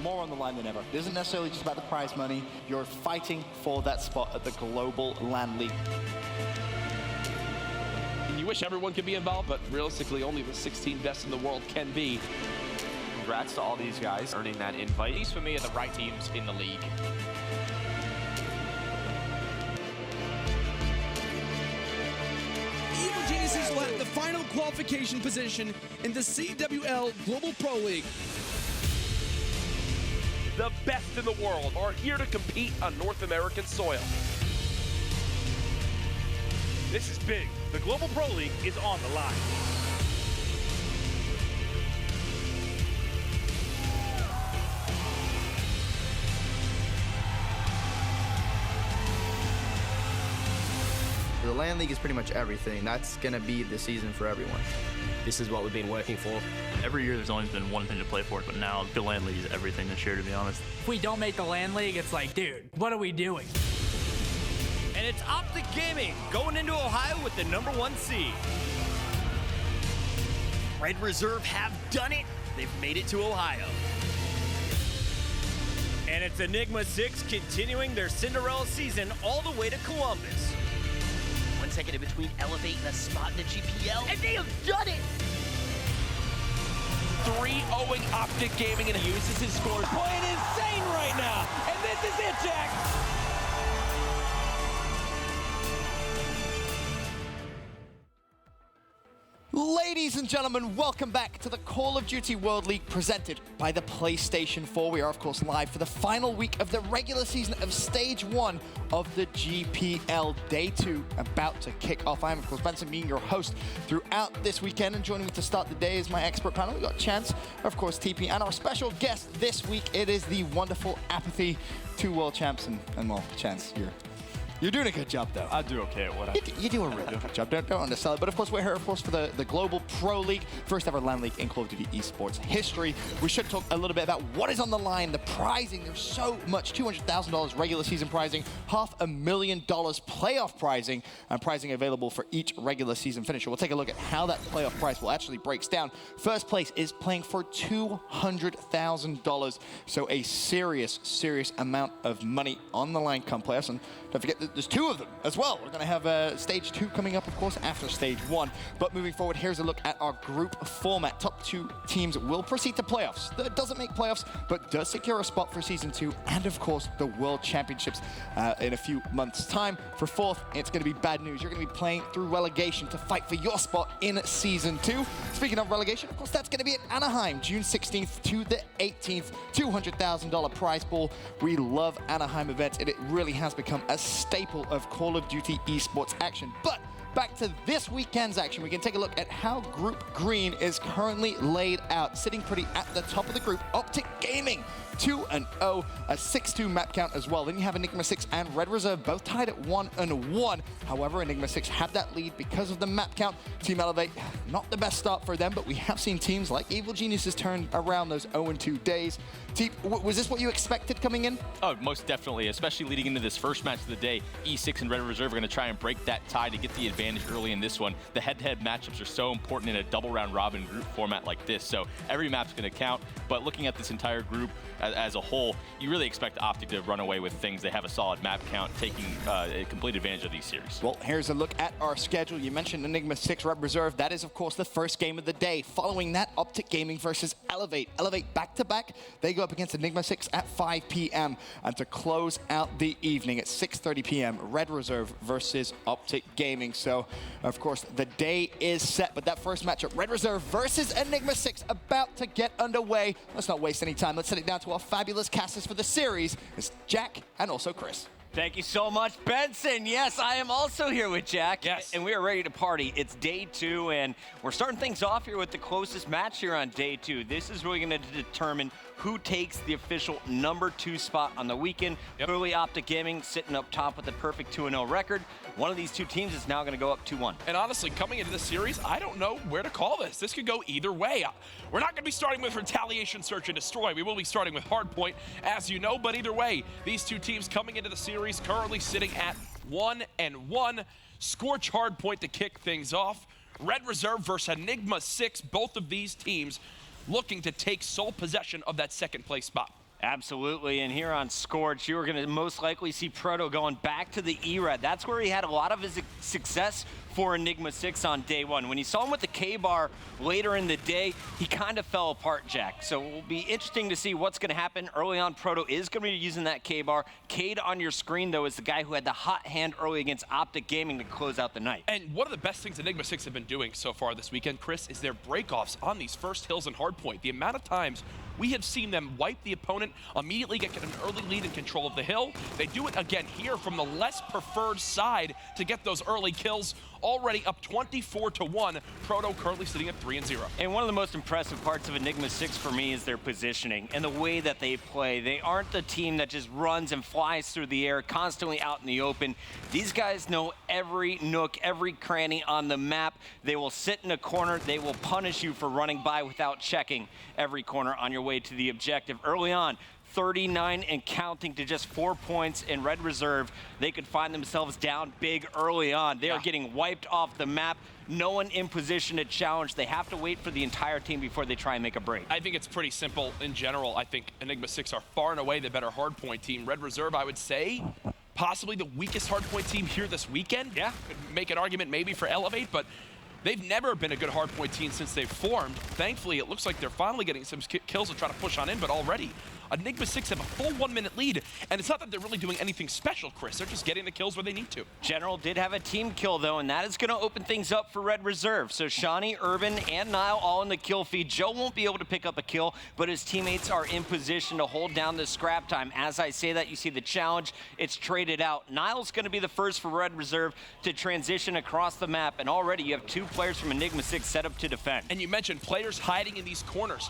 more on the line than ever. It isn't necessarily just about the prize money. You're fighting for that spot at the Global LAN League. You wish everyone could be involved, but realistically, only the 16 best in the world can be. Congrats to all these guys earning that invite. These, for me, are the right teams in the league. Evil Geniuses will have the final qualification position in the CWL Global Pro League. The best in the world are here to compete on North American soil. This is big. The Global Pro League is on the line. The LAN League is pretty much everything. That's going to be the season for everyone. This is what we've been working for. Every year there's always been one thing to play for, but now the LAN League is everything this year, to be honest. If we don't make the LAN League, it's like, dude, what are we doing? And it's Optic Gaming going into Ohio with the #1 seed. Red Reserve have done it. They've made it to Ohio. And it's Enigma6 continuing their Cinderella season all the way to Columbus. 1 second in between Elevate and a spot in the GPL, and they have done it! 3-0ing Optic Gaming and uses his scores. Playing insane right now, and this is it, Jack! Ladies and gentlemen, welcome back to the Call of Duty World League presented by the PlayStation 4. We are, of course, live for the final week of the regular season of Stage 1 of the GPL. Day 2 about to kick off. I am, of course, Benson, being your host throughout this weekend, and joining me to start the day is my expert panel. We got Chance, of course, TP, and our special guest this week. It is the wonderful Apathy, 2 world champs, and well, Chance, you're doing a good job, though. I do okay at what I do. You do a really good job. Don't undersell it. But of course, we're here, of course, for the Global Pro League, first ever LAN League in Call of Duty esports history. We should talk a little bit about what is on the line, the prizing. There's so much: $200,000 regular season prizing, $500,000 playoff prizing, and prizing available for each regular season finisher. We'll take a look at how that playoff prize will actually breaks down. First place is playing for $200,000, so a serious amount of money on the line come playoffs. And don't forget that there's 2 of them as well. We're going to have Stage 2 coming up, of course, after Stage 1. But moving forward, here's a look at our group format. Top 2 teams will proceed to playoffs. That doesn't make playoffs, but does secure a spot for Season 2, and of course, the World Championships in a few months' time. For 4th, it's going to be bad news. You're going to be playing through relegation to fight for your spot in Season 2. Speaking of relegation, of course, that's going to be at Anaheim, June 16th to the 18th. $200,000 prize pool. We love Anaheim events, and it really has become a staple of Call of Duty esports action. But back to this weekend's action, we can take a look at how Group Green is currently laid out. Sitting pretty at the top of the group, Optic Gaming, 2-0, a 6-2 map count as well. Then you have Enigma6 and Red Reserve both tied at 1-1. However, Enigma6 had that lead because of the map count. Team Elevate, not the best start for them, but we have seen teams like Evil Geniuses turn around those 0-2 days. Team, was this what you expected coming in? Oh, most definitely, especially leading into this first match of the day. E6 and Red Reserve are going to try and break that tie to get the advantage early in this one. The head-to-head matchups are so important in a double round robin group format like this, so every map's going to count. But looking at this entire group as a whole, you really expect Optic to run away with things. They have a solid map count, taking a complete advantage of these series. Well, here's a look at our schedule. You mentioned Enigma6 Red Reserve. That is, of course, the first game of the day. Following that, Optic Gaming versus Elevate. Elevate back-to-back. They go up against Enigma6 at 5 p.m. And to close out the evening at 6:30 p.m., Red Reserve versus Optic Gaming. So, of course, the day is set. But that first matchup, Red Reserve versus Enigma6, about to get underway. Let's not waste any time. Let's send it down to our fabulous casters for the series. It's Jack and also Chris. Thank you so much, Benson. Yes, I am also here with Jack. Yes. And we are ready to party. It's day 2, and we're starting things off here with the closest match here on day 2. This is really going to determine who takes the official #2 spot on the weekend. Yep. Clearly, Optic Gaming sitting up top with a perfect 2-0 record. One of these 2 teams is now going to go up 2-1. And honestly, coming into this series, I don't know where to call this. This could go either way. We're not going to be starting with Retaliation, Search, and Destroy. We will be starting with Hardpoint, as you know. But either way, these 2 teams coming into the series currently sitting at 1-1. Scorch Hardpoint to kick things off. Red Reserve versus Enigma6. Both of these teams looking to take sole possession of that second place spot. Absolutely, and here on Scorch, you are going to most likely see Proto going back to the E-Red. That's where he had a lot of his success for Enigma6 on day one. When you saw him with the K-Bar later in the day, he kind of fell apart, Jack. So it will be interesting to see what's going to happen. Early on, Proto is going to be using that K-Bar. Cade on your screen, though, is the guy who had the hot hand early against Optic Gaming to close out the night. And one of the best things Enigma6 have been doing so far this weekend, Chris, is their breakoffs on these first hills and hardpoint. The amount of times we have seen them wipe the opponent, immediately get an early lead and control of the hill. They do it again here from the less preferred side to get those early kills. Already up 24-1. Proto currently sitting at 3-0. And one of the most impressive parts of Enigma6 for me is their positioning and the way that they play. They aren't the team that just runs and flies through the air, constantly out in the open. These guys know every nook, every cranny on the map. They will sit in a corner. They will punish you for running by without checking every corner on your way to the objective. Early on, 39 and counting to just 4 points in Red Reserve. They could find themselves down big early on. They are getting wiped off the map. No one in position to challenge. They have to wait for the entire team before they try and make a break. I think it's pretty simple in general. I think Enigma6 are far and away the better hardpoint team. Red Reserve, I would say, possibly the weakest hardpoint team here this weekend. Yeah. Could make an argument maybe for Elevate, but they've never been a good hardpoint team since they've formed. Thankfully, it looks like they're finally getting some kills and trying to push on in, but already Enigma6 have a full 1 minute lead, and it's not that they're really doing anything special, Chris. They're just getting the kills where they need to. General did have a team kill, though, and that is going to open things up for Red Reserve. So Shawnee, Urban, and Nile all in the kill feed. Joe won't be able to pick up a kill, but his teammates are in position to hold down the scrap time. As I say that, you see the challenge. It's traded out. Nile's going to be the first for Red Reserve to transition across the map, and already you have 2 players from Enigma6 set up to defend. And you mentioned players hiding in these corners.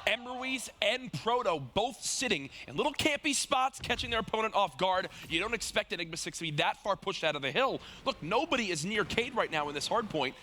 Emeruiz and Proto both sitting in little campy spots, catching their opponent off guard. You don't expect Enigma6 to be that far pushed out of the hill. Look, nobody is near Cade right now in this hard point.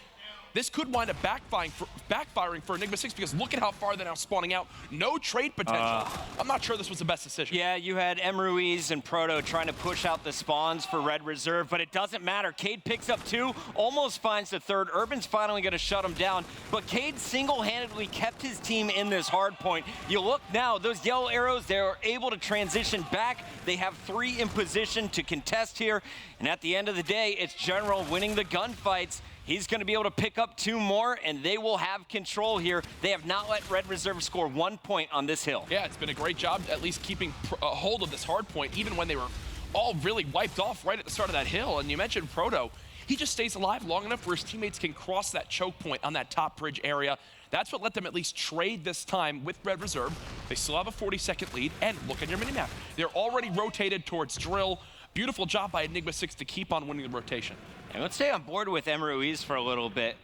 This could wind up backfiring for Enigma6 because look at how far they're now spawning out. No trade potential. I'm not sure this was the best decision. Yeah, you had Emeruiz and Proto trying to push out the spawns for Red Reserve, but it doesn't matter. Cade picks up 2, almost finds the 3rd. Urban's finally going to shut him down, but Cade single-handedly kept his team in this hard point. You look now, those yellow arrows, they're able to transition back. They have 3 in position to contest here, and at the end of the day, it's General winning the gunfights. He's going to be able to pick up 2 more, and they will have control here. They have not let Red Reserve score 1 point on this hill. Yeah, it's been a great job at least keeping a hold of this hard point, even when they were all really wiped off right at the start of that hill. And you mentioned Proto. He just stays alive long enough where his teammates can cross that choke point on that top bridge area. That's what let them at least trade this time with Red Reserve. They still have a 40-second lead, and look at your minimap. They're already rotated towards Drill. Beautiful job by Enigma6 to keep on winning the rotation. And let's stay on board with Emeruiz for a little bit.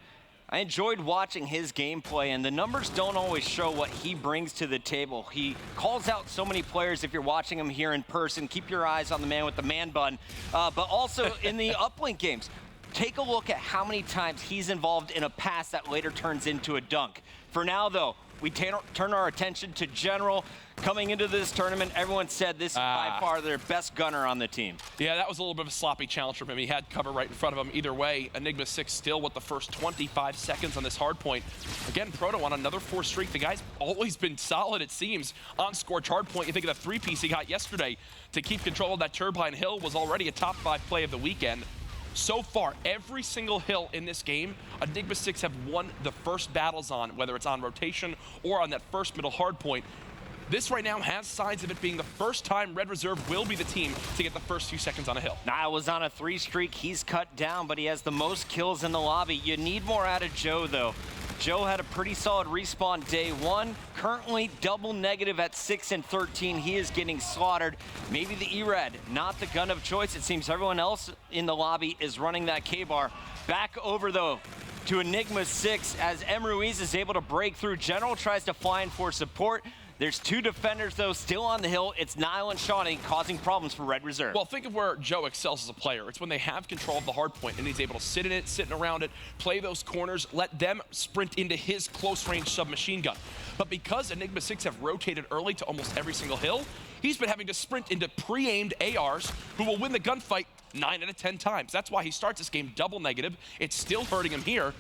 I enjoyed watching his gameplay, and the numbers don't always show what he brings to the table. He calls out so many players. If you're watching him here in person, keep your eyes on the man with the man bun. But also in the uplink games, take a look at how many times he's involved in a pass that later turns into a dunk. For now, though, we turn our attention to General. Coming into this tournament, everyone said this is by far their best gunner on the team. Yeah, that was a little bit of a sloppy challenge from him. He had cover right in front of him. Either way, Enigma6 still with the first 25 seconds on this hard point. Again, Proto on another 4 streak. The guy's always been solid, it seems, on Scorch hard point. You think of the 3-piece he got yesterday to keep control of that Turbine Hill was already a top 5 play of the weekend. So far, every single hill in this game, Enigma6 have won the first battles on, whether it's on rotation or on that first middle hard point. This right now has signs of it being the first time Red Reserve will be the team to get the first few seconds on a hill. Nile was on a 3 streak. He's cut down, but he has the most kills in the lobby. You need more out of Joe, though. Joe had a pretty solid respawn day 1. Currently double negative at 6 and 13. He is getting slaughtered. Maybe the E-Red, not the gun of choice. It seems everyone else in the lobby is running that K-bar. Back over, though, to Enigma6 as Emeruiz is able to break through. General tries to fly in for support. There's 2 defenders, though, still on the hill. It's Nile and Shawnee causing problems for Red Reserve. Well, think of where Joe excels as a player. It's when they have control of the hard point and he's able to sit in it, sitting around it, play those corners, let them sprint into his close-range submachine gun. But because Enigma6 have rotated early to almost every single hill, he's been having to sprint into pre-aimed ARs who will win the gunfight 9 out of 10 times. That's why he starts this game double negative. It's still hurting him here.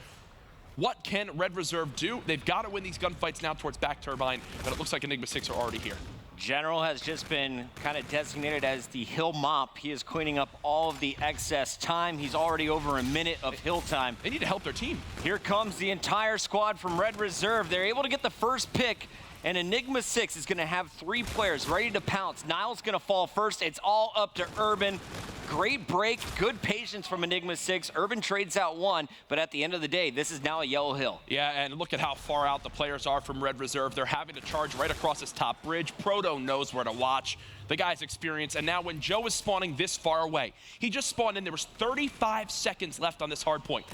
What can Red Reserve do? They've got to win these gunfights now towards back turbine, but it looks like Enigma6 are already here. General has just been kind of designated as the hill mop. He is cleaning up all of the excess time. He's already over a minute of hill time. They need to help their team. Here comes the entire squad from Red Reserve. They're able to get the first pick, and Enigma6 is going to have 3 players ready to pounce. Niall's going to fall first. It's all up to Urban. Great break, good patience from Enigma6. Urban trades out 1, but at the end of the day, this is now a yellow hill. Yeah, and look at how far out the players are from Red Reserve. They're having to charge right across this top bridge. Proto knows where to watch. The guy's experience, and now when Joe is spawning this far away, he just spawned in, there was 35 seconds left on this hard point.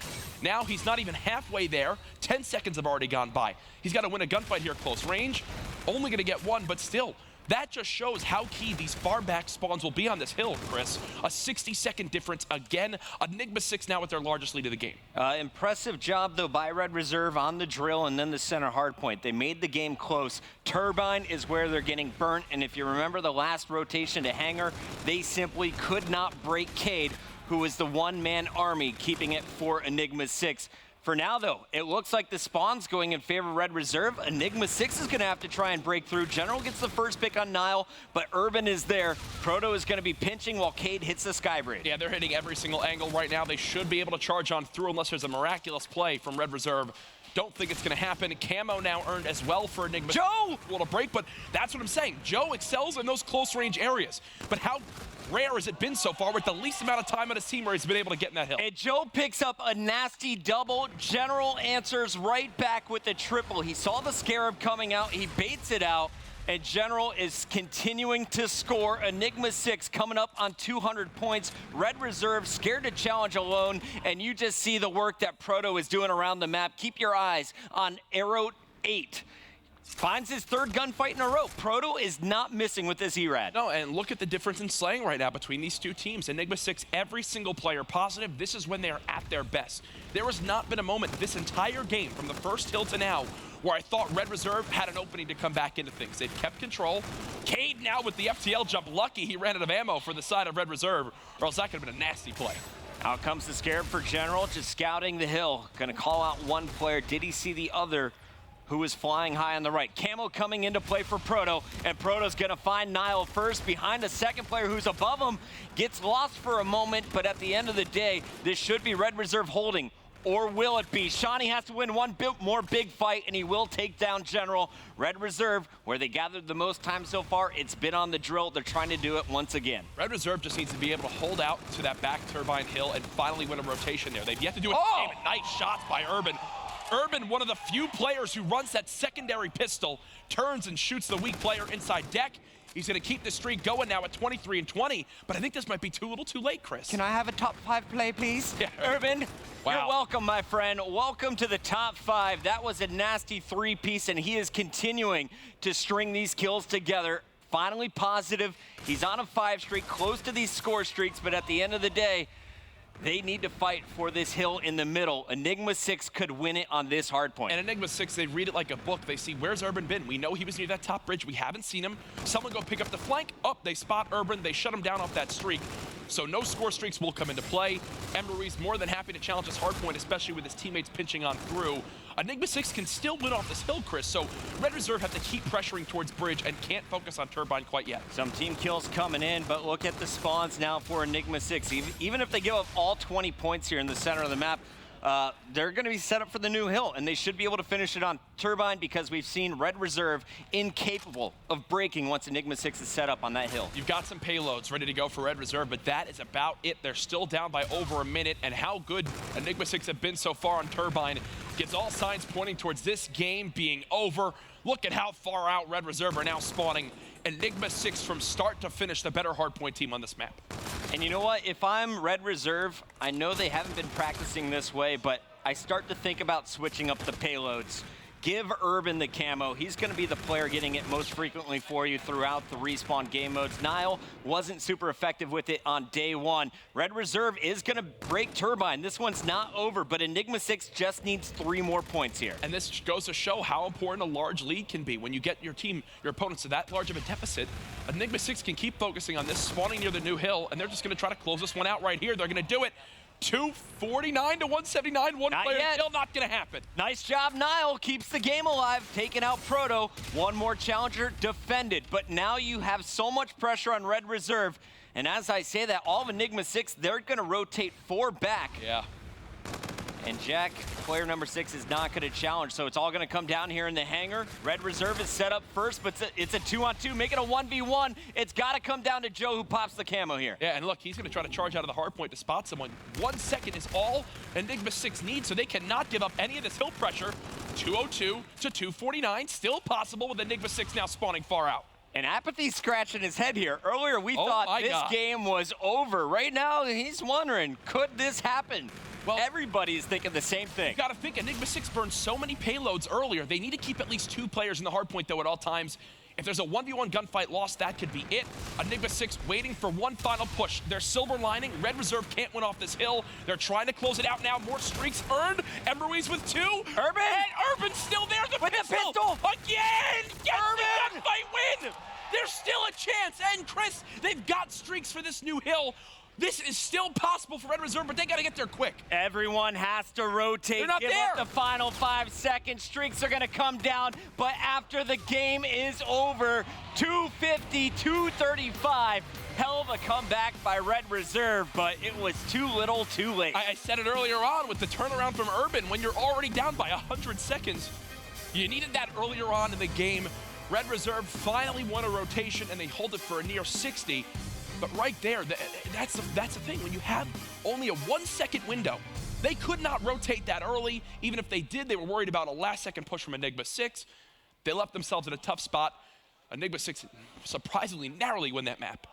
Now he's not even halfway there. 10 seconds have already gone by. He's got to win a gunfight here close range. Only going to get 1, but still. That just shows how key these far back spawns will be on this hill, Chris. A 60-second difference again. Enigma6 now with their largest lead of the game. Impressive job, though, by Red Reserve on the drill and then the center hardpoint. They made the game close. Turbine is where they're getting burnt, and if you remember the last rotation to Hangar, they simply could not break Cade, who was the one-man army keeping it for Enigma6. For now, though, it looks like the spawn's going in favor of Red Reserve. Enigma6 is going to have to try and break through. General gets the first pick on Niall, but Urban is there. Proto is going to be pinching while Cade hits the sky bridge. Yeah, they're hitting every single angle right now. They should be able to charge on through unless there's a miraculous play from Red Reserve. Don't think it's going to happen. Camo now earned as well for Enigma. Joe! Well, to break, but that's what I'm saying. Joe excels in those close range areas. But how rare has it been so far with the least amount of time on his team where he's been able to get in that hill? And Joe picks up a nasty double. General answers right back with the triple. He saw the Scarab coming out. He baits it out. And General is continuing to score. Enigma6 coming up on 200 points. Red Reserve scared to challenge alone. And you just see the work that Proto is doing around the map. Keep your eyes on Arrow 8. Finds his 3rd gunfight in a row. Proto is not missing with this ERAD. No, and look at the difference in slaying right now between these two teams. Enigma6, every single player positive. This is when they are at their best. There has not been a moment this entire game, from the first hill to now, where I thought Red Reserve had an opening to come back into things. They've kept control. Cade now with the FTL jump. Lucky he ran out of ammo for the side of Red Reserve, or else that could have been a nasty play. Out comes the Scarab for General, just scouting the hill. Gonna call out one player. Did he see the other who is flying high on the right? Camo coming into play for Proto, and Proto's gonna find Niall first behind a second player who's above him. Gets lost for a moment, but at the end of the day, this should be Red Reserve holding. Or will it be? Shawnee has to win one more big fight, and he will take down General. Red Reserve, where they gathered the most time so far, it's been on the drill. They're trying to do it once again. Red Reserve just needs to be able to hold out to that back turbine hill and finally win a rotation there. They've yet to do it. Oh! Nice shots by Urban. Urban, one of the few players who runs that secondary pistol, turns and shoots the weak player inside deck. He's going to keep the streak going now at 23 and 20, but I think this might be a little too late, Chris. Can I have a top 5 play, please? Yeah. Urban, wow. You're welcome, my friend. Welcome to the top 5. That was a nasty 3-piece, and he is continuing to string these kills together. Finally positive. He's on a 5 streak, close to these score streaks, but at the end of the day, they need to fight for this hill in the middle. Enigma6 could win it on this hard point. And Enigma6, they read it like a book. They see, where's Urban been? We know he was near that top bridge. We haven't seen him. Someone go pick up the flank. Oh, they spot Urban. They shut him down off that streak. So no score streaks will come into play. Emery's more than happy to challenge this hard point, especially with his teammates pinching on through. Enigma6 can still win off this hill, Chris, so Red Reserve have to keep pressuring towards bridge and can't focus on turbine quite yet. Some team kills coming in, but look at the spawns now for Enigma6. Even if they give up all 20 points here in the center of the map, they're going to be set up for the new hill, and they should be able to finish it on turbine because we've seen Red Reserve incapable of breaking once Enigma6 is set up on that hill. You've got some payloads ready to go for Red Reserve, but that is about it. They're still down by over a minute, and how good Enigma6 have been so far on turbine gives all signs pointing towards this game being over. Look at how far out Red Reserve are now spawning. Enigma6 from start to finish, the better hardpoint team on this map. And you know what? If I'm Red Reserve, I know they haven't been practicing this way, but I start to think about switching up the payloads. Give Urban the camo. He's going to be the player getting it most frequently for you throughout the respawn game modes. Niall wasn't super effective with it on day one. Red Reserve is going to break turbine. This one's not over, but Enigma6 just needs 3 more points here. And this goes to show how important a large lead can be. When you get your team, your opponents to that large of a deficit, Enigma6 can keep focusing on this, spawning near the new hill, and they're just going to try to close this one out right here. They're going to do it. 249 to 179. One Not player yet. still not going to happen. Nice job, Nile. Keeps the game alive, taking out Proto. One more challenger defended. But now you have so much pressure on Red Reserve. And as I say that, all of Enigma6, they're going to rotate 4 back. Yeah. And Jack, player number 6, is not going to challenge, so it's all going to come down here in the hangar. Red Reserve is set up first, but it's a 2-on-2, make it a 1v1. It's got to come down to Joe, who pops the camo here. Yeah, and look, he's going to try to charge out of the hard point to spot someone. 1 second is all Enigma6 needs, so they cannot give up any of this hill pressure. 202 to 249, still possible with Enigma6 now spawning far out. And Apathy's scratching his head here. Earlier, we thought this game was over. Right now, he's wondering, could this happen? Well, everybody's thinking the same thing. You got to think, Enigma6 burned so many payloads earlier. They need to keep at least 2 players in the hard point, though, at all times. If there's a 1v1 gunfight lost, that could be it. Enigma6 waiting for one final push. They're silver lining. Red Reserve can't win off this hill. They're trying to close it out now. More streaks earned. Emery's with 2. Urban! And Urban's still there. With the pistol! Again! Gets the gunfight win! There's still a chance. And Chris, they've got streaks for this new hill. This is still possible for Red Reserve, but they got to get there quick. Everyone has to rotate. They're not Give there. up the final 5 seconds. Streaks are going to come down, but after the game is over, 250, 235. Hell of a comeback by Red Reserve, but it was too little, too late. I said it earlier on with the turnaround from Urban. When you're already down by 100 seconds, you needed that earlier on in the game. Red Reserve finally won a rotation, and they hold it for a near 60. But right there, that's the thing. When you have only a 1 second window, they could not rotate that early. Even if they did, they were worried about a last-second push from Enigma6. They left themselves in a tough spot. Enigma6 surprisingly narrowly win that map.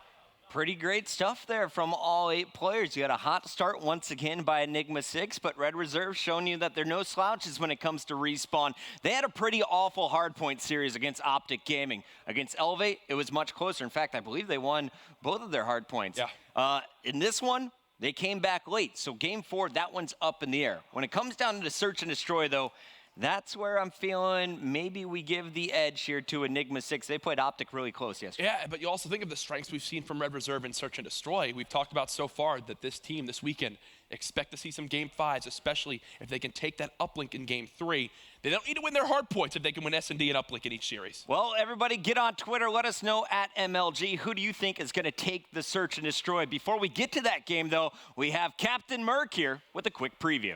Pretty great stuff there from all 8 players. You had a hot start once again by Enigma6, but Red Reserve showing you that they're no slouches when it comes to respawn. They had a pretty awful hardpoint series against Optic Gaming. Against Elevate, it was much closer. In fact, I believe they won both of their hardpoints. Yeah. In this one, they came back late. So game 4, that one's up in the air. When it comes down to search and destroy, though, that's where I'm feeling maybe we give the edge here to Enigma6. They played Optic really close yesterday. Yeah, but you also think of the strengths we've seen from Red Reserve in Search and Destroy. We've talked about so far that this team this weekend expect to see some game 5s, especially if they can take that uplink in game 3. They don't need to win their hard points if they can win S&D and uplink in each series. Well, everybody get on Twitter. Let us know at MLG. Who do you think is going to take the Search and Destroy? Before we get to that game, though, we have Captain Merc here with a quick preview.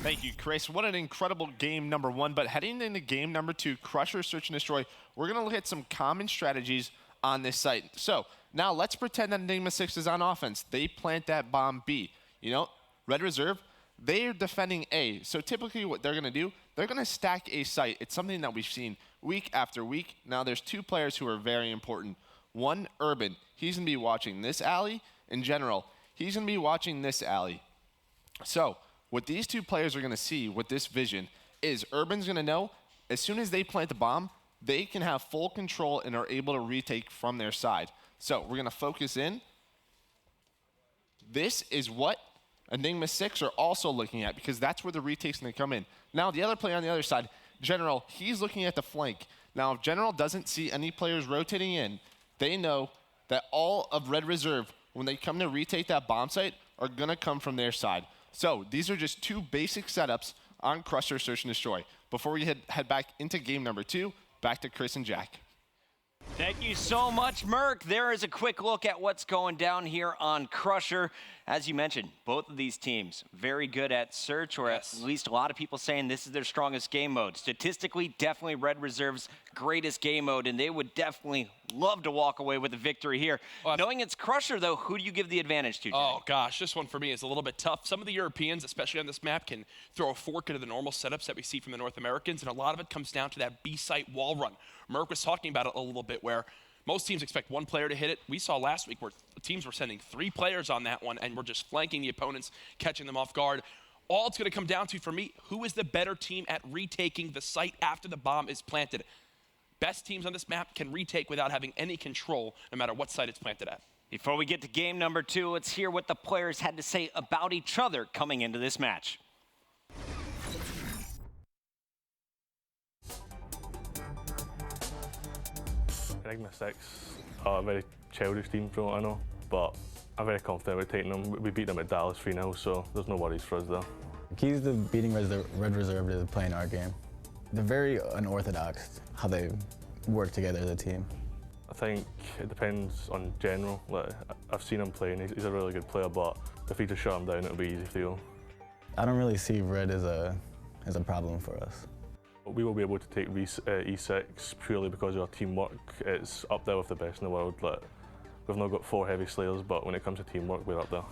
Thank you, Chris. What an incredible game number 1. But heading into game number 2, Crusher, Search and Destroy, we're going to look at some common strategies on this site. So now let's pretend that Enigma6 is on offense. They plant that bomb B. You know, Red Reserve, they are defending A. So typically what they're going to do, they're going to stack a site. It's something that we've seen week after week. Now there's 2 players who are very important. One, Urban. He's going to be watching this alley. In general, he's going to be watching this alley. So what these 2 players are going to see with this vision is Urban's going to know as soon as they plant the bomb, they can have full control and are able to retake from their side. So we're going to focus in. This is what Enigma6 are also looking at because that's where the retake's going to come in. Now the other player on the other side, General, he's looking at the flank. Now if General doesn't see any players rotating in, they know that all of Red Reserve, when they come to retake that bomb site, are going to come from their side. So these are just 2 basic setups on Crusher, Search and Destroy. Before we head back into game number 2, back to Chris and Jack. Thank you so much, Merc. There is a quick look at what's going down here on Crusher. As you mentioned, both of these teams very good at search, or at least a lot of people saying this is their strongest game mode. Statistically, definitely Red Reserve's greatest game mode, and they would definitely love to walk away with a victory here. Knowing it's Crusher, though, who do you give the advantage to, Jack? Oh, gosh, this one for me is a little bit tough. Some of the Europeans, especially on this map, can throw a fork into the normal setups that we see from the North Americans, and a lot of it comes down to that B-site wall run. Merc was talking about it a little bit, where most teams expect 1 player to hit it. We saw last week where teams were sending 3 players on that one, and we're just flanking the opponents, catching them off guard. All it's going to come down to, for me, who is the better team at retaking the site after the bomb is planted? Best teams on this map can retake without having any control, no matter what site it's planted at. Before we get to game number 2, let's hear what the players had to say about each other coming into this match. Enigma6 are a very childish team from what I know, but I'm very confident with taking them. We beat them at Dallas 3-0, so there's no worries for us there. The keys to beating Red Reserve is playing our game. They're very unorthodox how they work together as a team. I think it depends on General. Like, I've seen him play and he's a really good player, but if he just shut him down, it'll be easy for you. I don't really see Red as a problem for us. We will be able to take E6 purely because of our teamwork. It's up there with the best in the world. Like, we've not got 4 heavy slayers, but when it comes to teamwork, we're up there.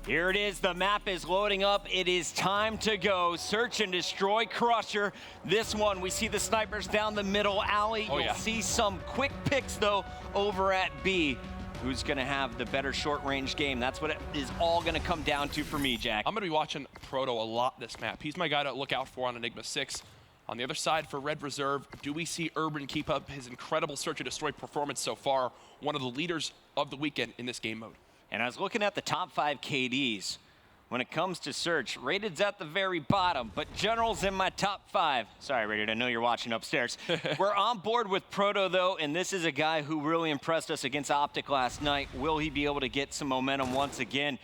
Here it is, the map is loading up. It is time to go. Search and destroy Crusher. This one, we see the snipers down the middle alley. You'll see some quick picks though over at B. Who's gonna have the better short range game? That's what it is all gonna come down to for me, Jack. I'm gonna be watching Proto a lot this map. He's my guy to look out for on Enigma6. On the other side for Red Reserve, do we see Urban keep up his incredible search and destroy performance so far? One of the leaders of the weekend in this game mode. And I was looking at the top 5 KDs. When it comes to search, Rated's at the very bottom, but General's in my top 5. Sorry, Rated, I know you're watching upstairs. We're on board with Proto, though, and this is a guy who really impressed us against Optic last night. Will he be able to get some momentum once again?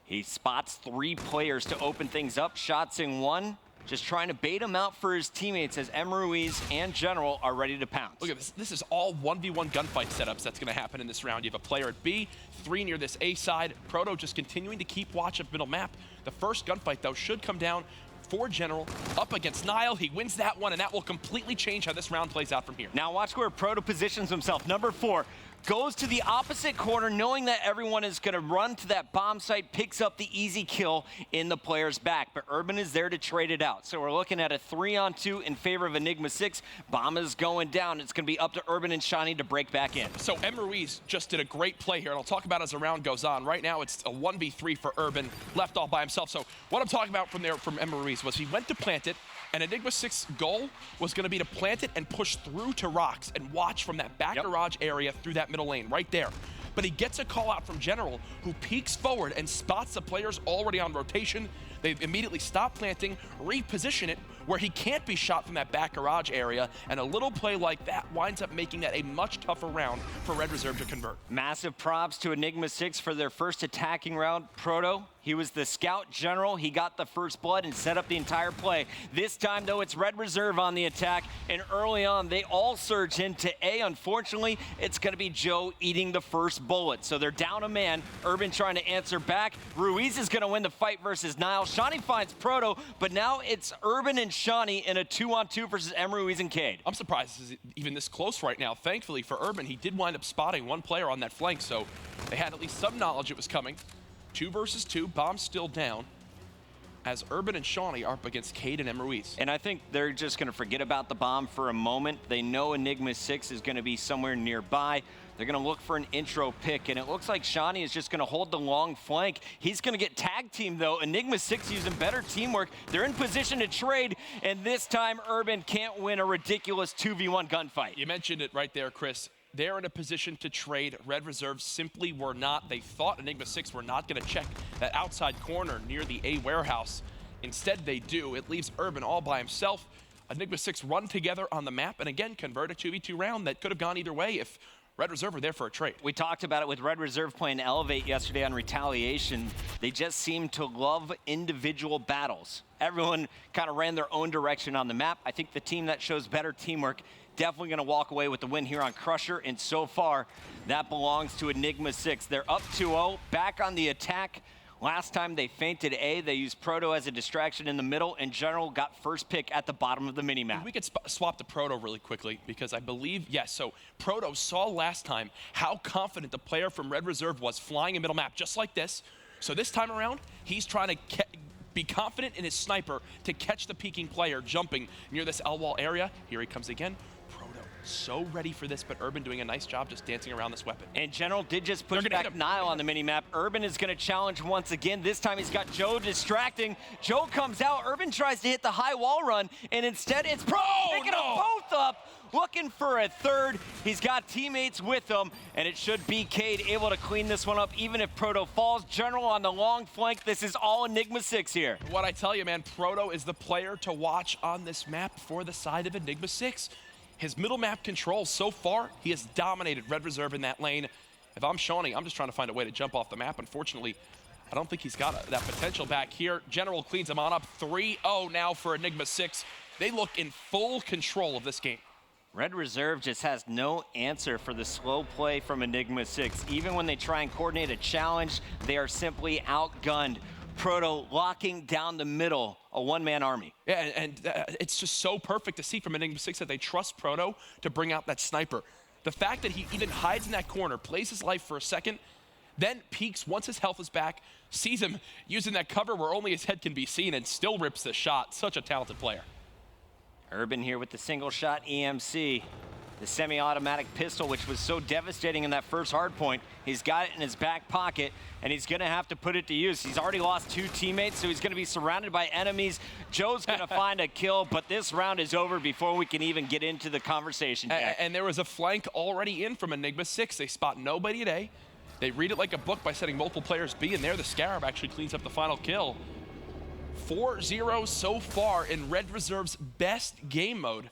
He spots 3 players to open things up. Shots in 1. Just trying to bait him out for his teammates as M. Ruiz and General are ready to pounce. Look at this. This is all 1v1 gunfight setups that's going to happen in this round. You have a player at B, 3 near this A side. Proto just continuing to keep watch of middle map. The first gunfight, though, should come down for General up against Nile. He wins that one, and that will completely change how this round plays out from here. Now watch where Proto positions himself. Number 4. Goes to the opposite corner, knowing that everyone is going to run to that bomb site, picks up the easy kill in the player's back. But Urban is there to trade it out. So we're looking at a 3-on-2 in favor of Enigma6. Bomb is going down. It's going to be up to Urban and Shani to break back in. So M. Ruiz just did a great play here, and I'll talk about it as the round goes on. Right now, it's a 1v3 for Urban, left all by himself. So what I'm talking about from M. Ruiz was he went to plant it, and Enigma6's goal was going to be to plant it and push through to rocks and watch from that back garage area through that middle lane right there. But he gets a call out from General, who peeks forward and spots the players already on rotation. They immediately stop planting, reposition it where he can't be shot from that back garage area, and a little play like that winds up making that a much tougher round for Red Reserve to convert. Massive props to Enigma6 for their first attacking round. Proto, he was the scout general. He got the first blood and set up the entire play. This time, though, it's Red Reserve on the attack, and early on, they all surge into A. Unfortunately, it's going to be Joe eating the first bullet. So they're down a man. Urban trying to answer back. Ruiz is going to win the fight versus Nile. Shani finds Proto, but now it's Urban and Shani in a 2-on-2 versus M. Ruiz and Cade. I'm surprised this is even this close right now. Thankfully for Urban, he did wind up spotting one player on that flank, so they had at least some knowledge it was coming. 2 versus 2, Bomb's still down, as Urban and Shani are up against Cade and M. Ruiz. And I think they're just going to forget about the bomb for a moment. They know Enigma6 is going to be somewhere nearby. They're going to look for an intro pick, and it looks like Shani is just going to hold the long flank. He's going to get tag teamed, though. Enigma6 using better teamwork. They're in position to trade, and this time Urban can't win a ridiculous 2v1 gunfight. You mentioned it right there, Chris. They're in a position to trade. Red Reserve simply were not. They thought Enigma6 were not going to check that outside corner near the A warehouse. Instead, they do. It leaves Urban all by himself. Enigma6 run together on the map, and again, convert a 2v2 round that could have gone either way if Red Reserve were there for a trade. We talked about it with Red Reserve playing Elevate yesterday on Retaliation. They just seem to love individual battles. Everyone kind of ran their own direction on the map. I think the team that shows better teamwork definitely going to walk away with the win here on Crusher, and so far, that belongs to Enigma6. They're up 2-0, back on the attack. Last time they feinted A, they used Proto as a distraction in the middle, and General got first pick at the bottom of the minimap. We could swap to Proto really quickly, because I believe, yes, so Proto saw last time how confident the player from Red Reserve was flying a middle map, just like this. So this time around, he's trying to be confident in his sniper to catch the peeking player jumping near this L wall area. Here he comes again. So ready for this, but Urban doing a nice job just dancing around this weapon. And General did just push back Nile on the minimap. Urban is going to challenge once again. This time he's got Joe distracting. Joe comes out. Urban tries to hit the high wall run, and instead it's picking them both up, looking for a third. He's got teammates with him, and it should be Cade able to clean this one up, even if Proto falls. General on the long flank. This is all Enigma6 here. What I tell you, man, Proto is the player to watch on this map for the side of Enigma6. his middle map control so far, he has dominated Red Reserve in that lane. If I'm Shawnee, I'm just trying to find a way to jump off the map. Unfortunately, I don't think he's got that potential back here. General cleans him on up. 3-0 now for Enigma6. They look in full control of this game. Red Reserve just has no answer for the slow play from Enigma6. Even when they try and coordinate a challenge, they are simply outgunned. Proto locking down the middle, a one-man army. Yeah, and it's just so perfect to see from Enigma6 that they trust Proto to bring out that sniper. The fact that he even hides in that corner, plays his life for a second, then peeks once his health is back, sees him using that cover where only his head can be seen, and still rips the shot. Such a talented player. Urban here with the single shot EMC. The semi-automatic pistol, which was so devastating in that first hard point. He's got it in his back pocket, and he's gonna have to put it to use. He's already lost 2 teammates, so he's gonna be surrounded by enemies. Joe's gonna find a kill, but this round is over before we can even get into the conversation, Jack. And there was a flank already in from Enigma6. They spot nobody at A. They read it like a book by setting multiple players B, and there the Scarab actually cleans up the final kill. 4-0 so far in Red Reserve's best game mode.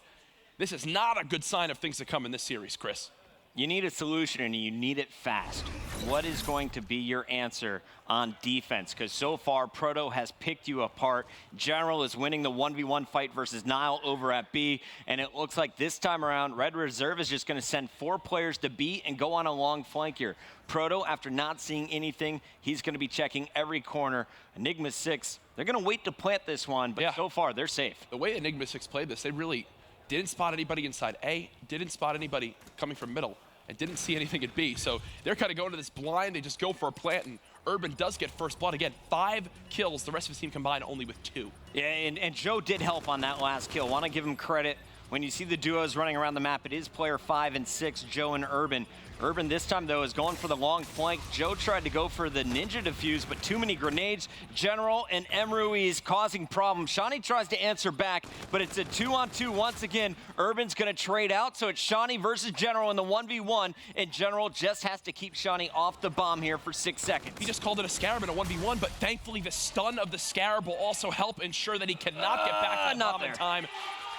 This is not a good sign of things to come in this series, Chris. You need a solution, and you need it fast. What is going to be your answer on defense? Because so far, Proto has picked you apart. General is winning the 1v1 fight versus Nile over at B, and it looks like this time around, Red Reserve is just going to send 4 players to B and go on a long flank here. Proto, after not seeing anything, he's going to be checking every corner. Enigma6, they're going to wait to plant this one, but so far, they're safe. The way Enigma6 played this, they really didn't spot anybody inside A, didn't spot anybody coming from middle, and didn't see anything at B. So they're kind of going to this blind. They just go for a plant, and Urban does get first blood. Again, 5 kills. The rest of his team combined only with 2. Yeah, and Joe did help on that last kill. Want to give him credit. When you see the duos running around the map, it is player 5 and 6, Joe and Urban. Urban this time, though, is going for the long flank. Joe tried to go for the ninja defuse, but too many grenades. General and Emruiz causing problems. Shawnee tries to answer back, but it's a 2-on-2 once again. Urban's going to trade out, so it's Shawnee versus General in the 1v1, and General just has to keep Shawnee off the bomb here for 6 seconds. He just called it a Scarab in a 1v1, but thankfully the stun of the Scarab will also help ensure that he cannot get back to the bomb in time.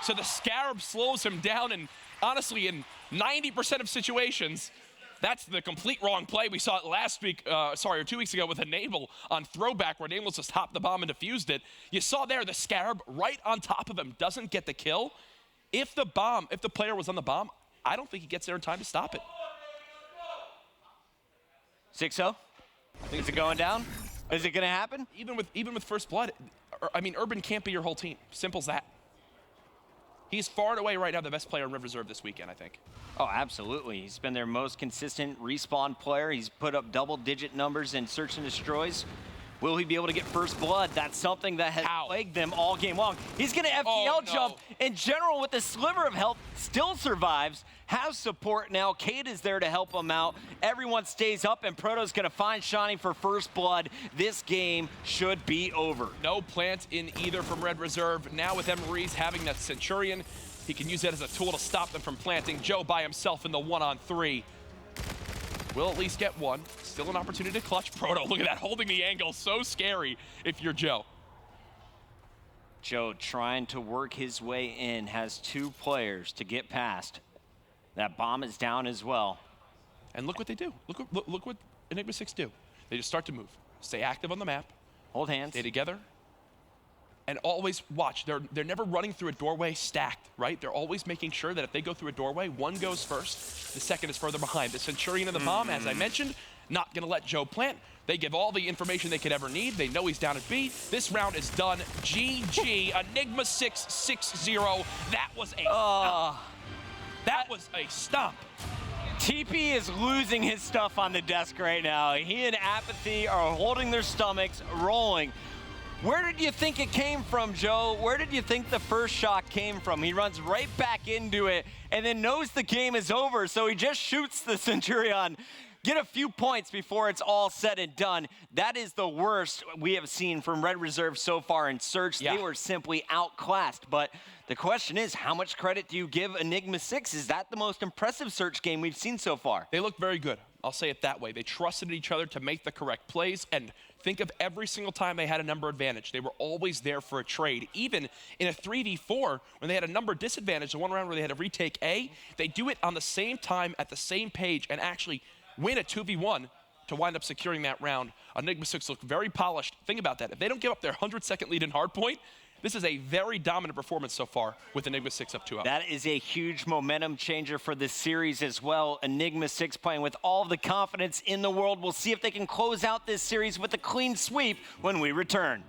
So the Scarab slows him down, and honestly, in 90% of situations, that's the complete wrong play. We saw it last week, or 2 weeks ago with Enable on throwback where Nameless just hopped the bomb and defused it. You saw there the Scarab right on top of him doesn't get the kill. If the player was on the bomb, I don't think he gets there in time to stop it. 6-0? Is it going down? Is it going to happen? Even with first blood, I mean, Urban can't be your whole team. Simple as that. He's far and away right now the best player in Red Reserve this weekend, I think. Oh, absolutely. He's been their most consistent respawn player. He's put up double-digit numbers in search and destroys. Will he be able to get first blood? That's something that has plagued them all game long. He's going to FTL jump. In general, with a sliver of health, still survives. Has support now. Cade is there to help him out. Everyone stays up, and Proto's going to find Shawnee for first blood. This game should be over. No plant in either from Red Reserve. Now with Emruiz having that Centurion, he can use that as a tool to stop them from planting. Joe by himself in the 1-on-3. Will at least get one. Still an opportunity to clutch. Proto, look at that, holding the angle. So scary if you're Joe. Joe trying to work his way in, has 2 players to get past. That bomb is down as well. And look what they do. Look what Enigma6 do. They just start to move. Stay active on the map. Hold hands. Stay together. And always watch. They're never running through a doorway stacked, right? They're always making sure that if they go through a doorway, one goes first, the second is further behind. The Centurion and the bomb, as I mentioned, not going to let Joe plant. They give all the information they could ever need. They know he's down at B. This round is done. GG. Enigma6 6-0. That was a stomp. That was a stomp. TP is losing his stuff on the desk right now. He and Apathy are holding their stomachs, rolling. Where did you think it came from, Joe? Where did you think the first shot came from? He runs right back into it and then knows the game is over, so he just shoots the Centurion. Get a few points before it's all said and done. That is the worst we have seen from Red Reserve so far in Search. They were simply outclassed. But the question is, how much credit do you give Enigma6? Is that the most impressive Search game we've seen so far? They look very good. I'll say it that way. They trusted each other to make the correct plays, and Think of every single time they had a number advantage. They were always there for a trade. Even in a 3v4, when they had a number disadvantage, the one round where they had to retake A, they do it on the same time at the same page and actually win a 2v1 to wind up securing that round. Enigma6 look very polished. Think about that. If they don't give up their 100-second lead in hardpoint, this is a very dominant performance so far with Enigma6 up 2-0. That is a huge momentum changer for this series as well. Enigma6 playing with all the confidence in the world. We'll see if they can close out this series with a clean sweep when we return.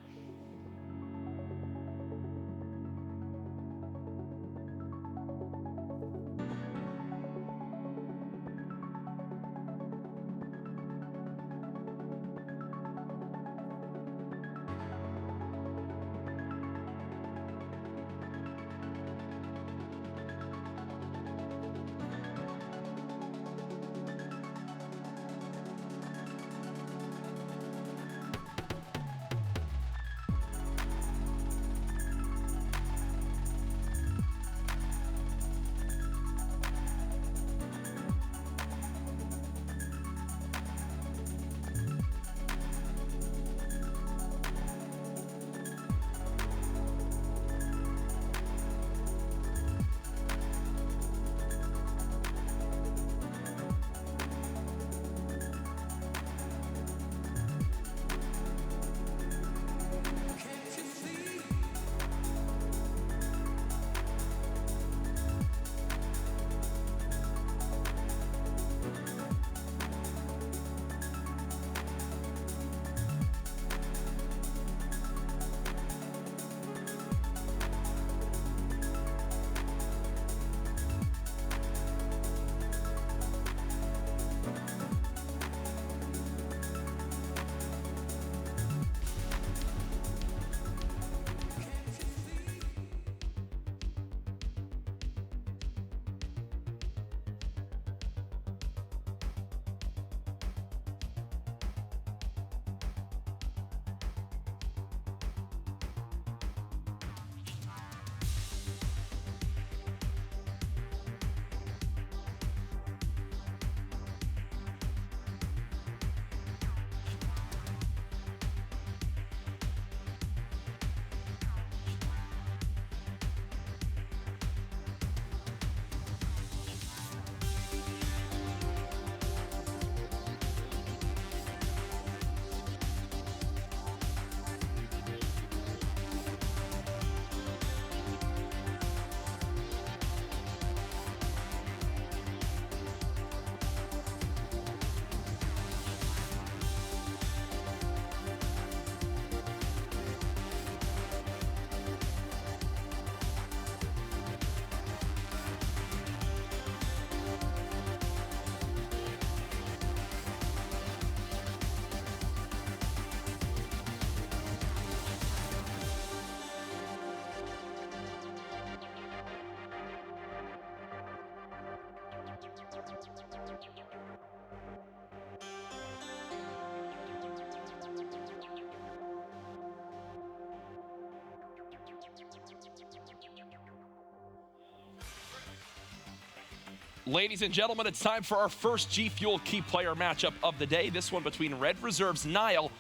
Ladies and gentlemen, it's time for our first G Fuel key player matchup of the day. This one between Red Reserve's Nile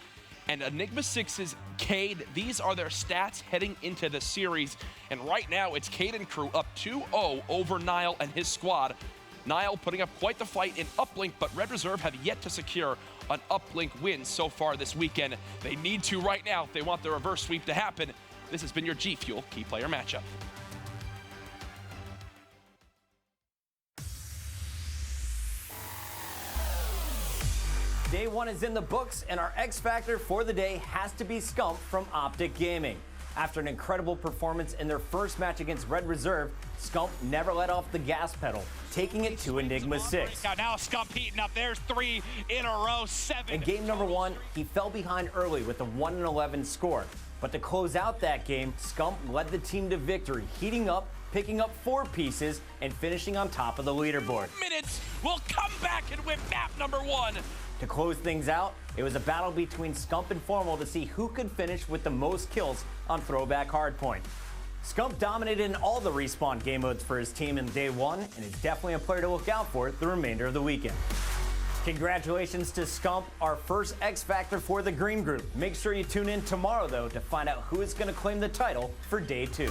and Enigma6's Cade. These are their stats heading into the series. And right now, it's Cade and crew up 2-0 over Nile and his squad. Nile putting up quite the fight in uplink, but Red Reserve have yet to secure an uplink win so far this weekend. They need to right now if they want the reverse sweep to happen. This has been your G Fuel key player matchup. Day one is in the books, and our X Factor for the day has to be Scump from Optic Gaming. After an incredible performance in their first match against Red Reserve, Scump never let off the gas pedal, taking it to Enigma6. Now Scump heating up. There's 3 in a row, 7. In game number 1, he fell behind early with a 1-11 score. But to close out that game, Scump led the team to victory, heating up, picking up 4 pieces, and finishing on top of the leaderboard. Minutes will come back and win map number 1. To close things out, it was a battle between Scump and Formal to see who could finish with the most kills on Throwback Hardpoint. Scump dominated in all the respawn game modes for his team in day 1 and is definitely a player to look out for the remainder of the weekend. Congratulations to Scump, our first X Factor for the Green Group. Make sure you tune in tomorrow, though, to find out who is going to claim the title for Day 2.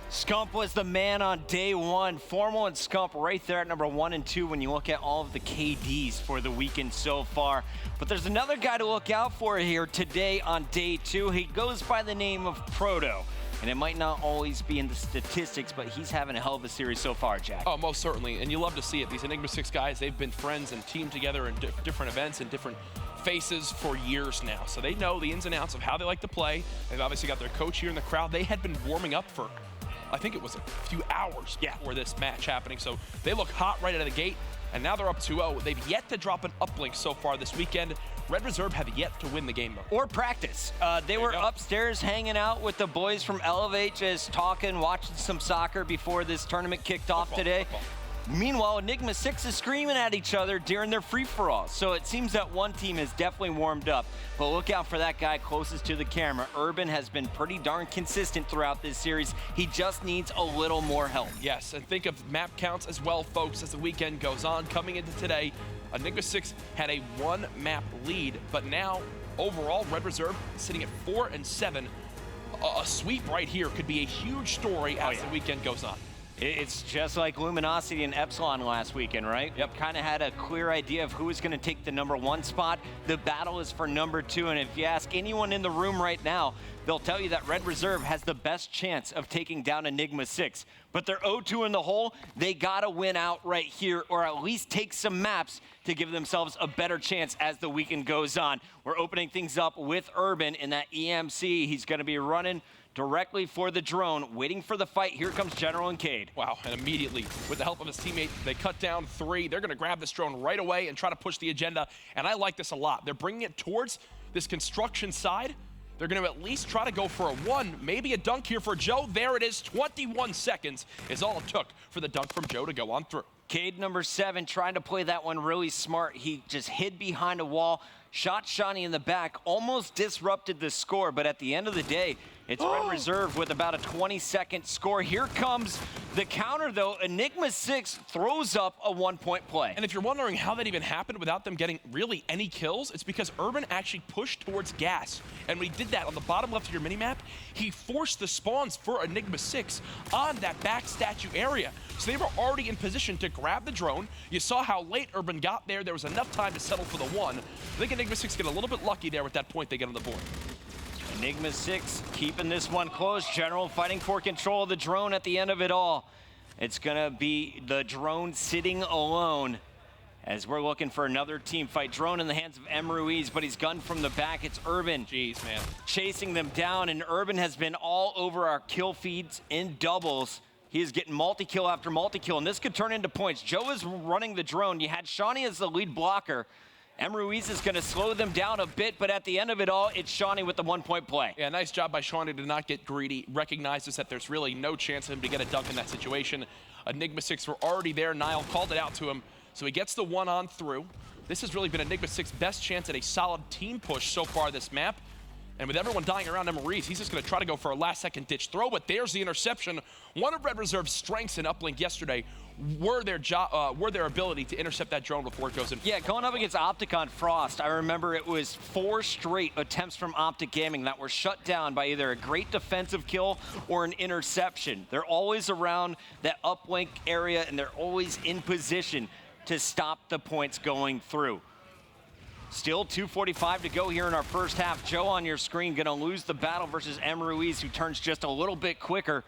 Scump was the man on day 1. Formal and Scump right there at number 1 and 2 when you look at all of the KDs for the weekend so far. But there's another guy to look out for here today on day 2. He goes by the name of Proto. And it might not always be in the statistics, but he's having a hell of a series so far, Jack. Oh, most certainly. And you love to see it. These Enigma6 guys, they've been friends and teamed together in different events and different faces for years now. So they know the ins and outs of how they like to play. They've obviously got their coach here in the crowd. They had been warming up for, I think it was a few hours before this match happening. So they look hot right out of the gate. And now they're up 2-0. They've yet to drop an uplink so far this weekend. Red Reserve have yet to win the game, though. Or practice. They were upstairs hanging out with the boys from Elevate, just talking, watching some soccer before this tournament kicked off today. Meanwhile, Enigma6 is screaming at each other during their free-for-all. So it seems that one team is definitely warmed up. But look out for that guy closest to the camera. Urban has been pretty darn consistent throughout this series. He just needs a little more help. Yes, and think of map counts as well, folks, as the weekend goes on. Coming into today, Enigma6 had a 1-map lead, but now, overall, Red Reserve sitting at 4 and 7. A sweep right here could be a huge story as the weekend goes on. It's just like Luminosity and Epsilon last weekend, right? Yep. Kind of had a clear idea of who was going to take the number 1 spot. The battle is for number 2, and if you ask anyone in the room right now, they'll tell you that Red Reserve has the best chance of taking down Enigma6. But they're 0-2 in the hole. They got to win out right here, or at least take some maps to give themselves a better chance as the weekend goes on. We're opening things up with Urban in that EMC. He's going to be running directly for the drone, waiting for the fight. Here comes General and Cade. Wow, and immediately, with the help of his teammate, they cut down 3. They're going to grab this drone right away and try to push the agenda, and I like this a lot. They're bringing it towards this construction side. They're going to at least try to go for a 1, maybe a dunk here for Joe. There it is, 21 seconds is all it took for the dunk from Joe to go on through. Cade, number 7, trying to play that one really smart. He just hid behind a wall, shot Shawnee in the back, almost disrupted the score, but at the end of the day, it's Red Reserve with about a 20-second score. Here comes the counter, though. Enigma6 throws up a 1-point play. And if you're wondering how that even happened without them getting really any kills, it's because Urban actually pushed towards gas. And when he did that on the bottom left of your minimap, he forced the spawns for Enigma6 on that back statue area. So they were already in position to grab the drone. You saw how late Urban got there. There was enough time to settle for the 1. I think Enigma6 get a little bit lucky there with that point they get on the board. Enigma6 keeping this one close. General fighting for control of the drone at the end of it all. It's gonna be the drone sitting alone as we're looking for another team fight. Drone in the hands of M. Ruiz, but he's gunned from the back. It's Urban. Jeez, man. Chasing them down, and Urban has been all over our kill feeds in doubles. He is getting multi-kill after multi-kill, and this could turn into points. Joe is running the drone. You had Shawnee as the lead blocker. M. Ruiz is going to slow them down a bit, but at the end of it all, it's Shawnee with the 1-point play. Yeah, nice job by Shawnee to not get greedy. Recognizes that there's really no chance of him to get a dunk in that situation. Enigma6 were already there. Niall called it out to him, so he gets the 1 on through. This has really been Enigma6's best chance at a solid team push so far this map. And with everyone dying around M. Ruiz, he's just going to try to go for a last-second ditch throw, but there's the interception. One of Red Reserve's strengths in uplink yesterday were their ability to intercept that drone before it goes in. Yeah, going up against Opticon Frost, I remember it was 4 straight attempts from Optic Gaming that were shut down by either a great defensive kill or an interception. They're always around that uplink area, and they're always in position to stop the points going through. Still 2:45 to go here in our first half. Joe on your screen gonna lose the battle versus M. Ruiz, who turns just a little bit quicker.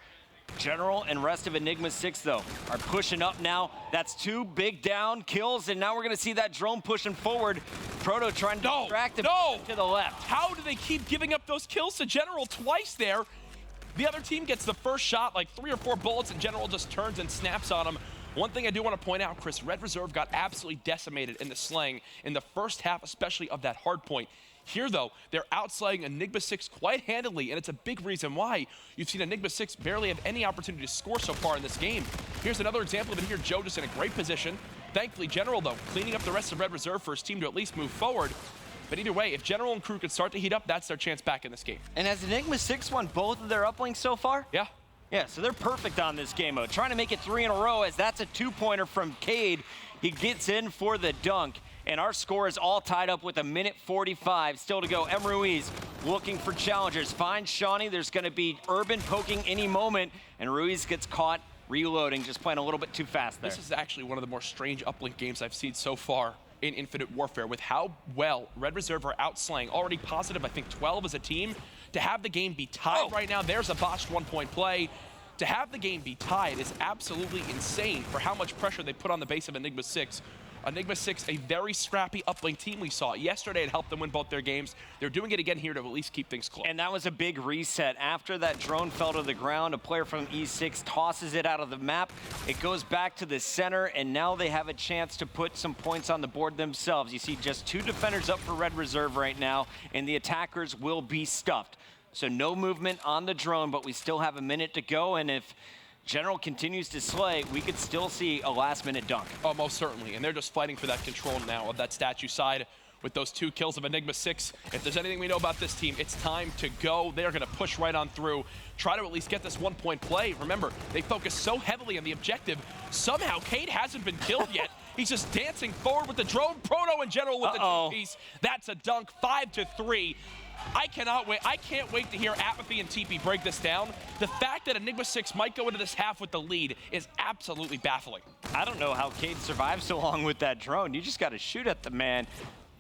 General and rest of Enigma6, though, are pushing up now. That's 2 big down kills, and now we're gonna see that drone pushing forward. Proto trying to distract him to the left. How do they keep giving up those kills to General twice there? The other team gets the first shot, like 3 or 4 bullets, and General just turns and snaps on him. One thing I do want to point out, Chris, Red Reserve got absolutely decimated in the slaying in the first half, especially of that hard point. Here, though, they're outslaying Enigma6 quite handily, and it's a big reason why you've seen Enigma6 barely have any opportunity to score so far in this game. Here's another example of it here. Joe just in a great position. Thankfully, General, though, cleaning up the rest of Red Reserve for his team to at least move forward. But either way, if General and crew could start to heat up, that's their chance back in this game. And has Enigma6 won both of their uplinks so far? Yeah. Yeah, so they're perfect on this game mode. Trying to make it 3 in a row as that's a 2-pointer from Cade. He gets in for the dunk. And our score is all tied up with 1:45 still to go. M. Ruiz looking for challengers. Finds Shawnee. There's going to be Urban poking any moment. And Ruiz gets caught reloading, just playing a little bit too fast there. This is actually one of the more strange uplink games I've seen so far in Infinite Warfare, with how well Red Reserve are outslaying. Already positive, I think, 12 as a team. To have the game be tied right now, there's a botched 1-point play. To have the game be tied is absolutely insane for how much pressure they put on the base of Enigma6. Enigma6, a very scrappy uplink team we saw. Yesterday it helped them win both their games. They're doing it again here to at least keep things close. And that was a big reset. After that drone fell to the ground, a player from E6 tosses it out of the map. It goes back to the center, and now they have a chance to put some points on the board themselves. You see just 2 defenders up for Red Reserve right now, and the attackers will be stuffed. So no movement on the drone, but we still have a minute to go, and if General continues to slay, we could still see a last-minute dunk. Oh, most certainly, and they're just fighting for that control now of that statue side with those 2 kills of Enigma6. If there's anything we know about this team, it's time to go. They're going to push right on through, try to at least get this 1-point play. Remember, they focus so heavily on the objective. Somehow, Cade hasn't been killed yet. He's just dancing forward with the drone. Proto in general with the 2-piece. That's a dunk, 5-3. I cannot wait. I can't wait to hear Apathy and TP break this down. The fact that Enigma6 might go into this half with the lead is absolutely baffling. I don't know how Cade survived so long with that drone. You just got to shoot at the man.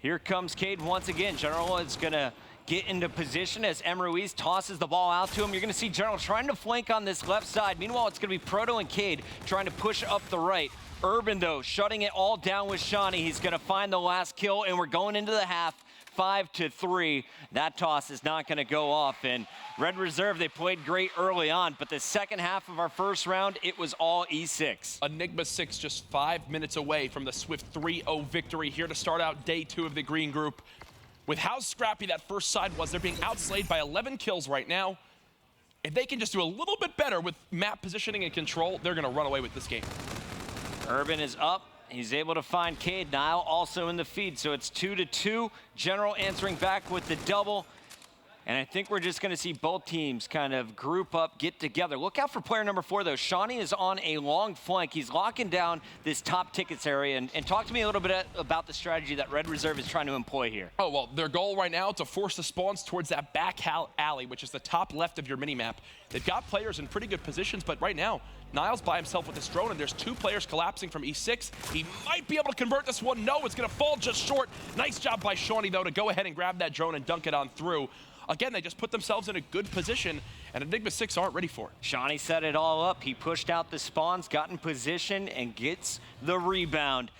Here comes Cade once again. General is going to get into position as M. Ruiz tosses the ball out to him. You're going to see General trying to flank on this left side. Meanwhile, it's going to be Proto and Cade trying to push up the right. Urban, though, shutting it all down with Shawnee. He's going to find the last kill, and we're going into the half. 5-3. That toss is not going to go off. And Red Reserve, they played great early on, but the second half of our first round, it was all E6. Enigma6 just 5 minutes away from the swift 3-0 victory here to start out day 2 of the green group. With how scrappy that first side was, they're being outslayed by 11 kills right now. If they can just do a little bit better with map positioning and control, they're going to run away with this game. Urban is up. He's able to find Cade. Nile also in the feed, so it's 2-2. General answering back with the double. And I think we're just going to see both teams kind of group up, get together. Look out for player number 4, though. Shawnee is on a long flank. He's locking down this top tickets area. And talk to me a little bit about the strategy that Red Reserve is trying to employ here. Oh, well, their goal right now is to force the spawns towards that back alley, which is the top left of your minimap. They've got players in pretty good positions, but right now, Niles by himself with this drone, and there's 2 players collapsing from E6. He might be able to convert this one. No, it's going to fall just short. Nice job by Shawnee, though, to go ahead and grab that drone and dunk it on through. Again, they just put themselves in a good position, and Enigma6 aren't ready for it. Shawnee set it all up. He pushed out the spawns, got in position, and gets the rebound.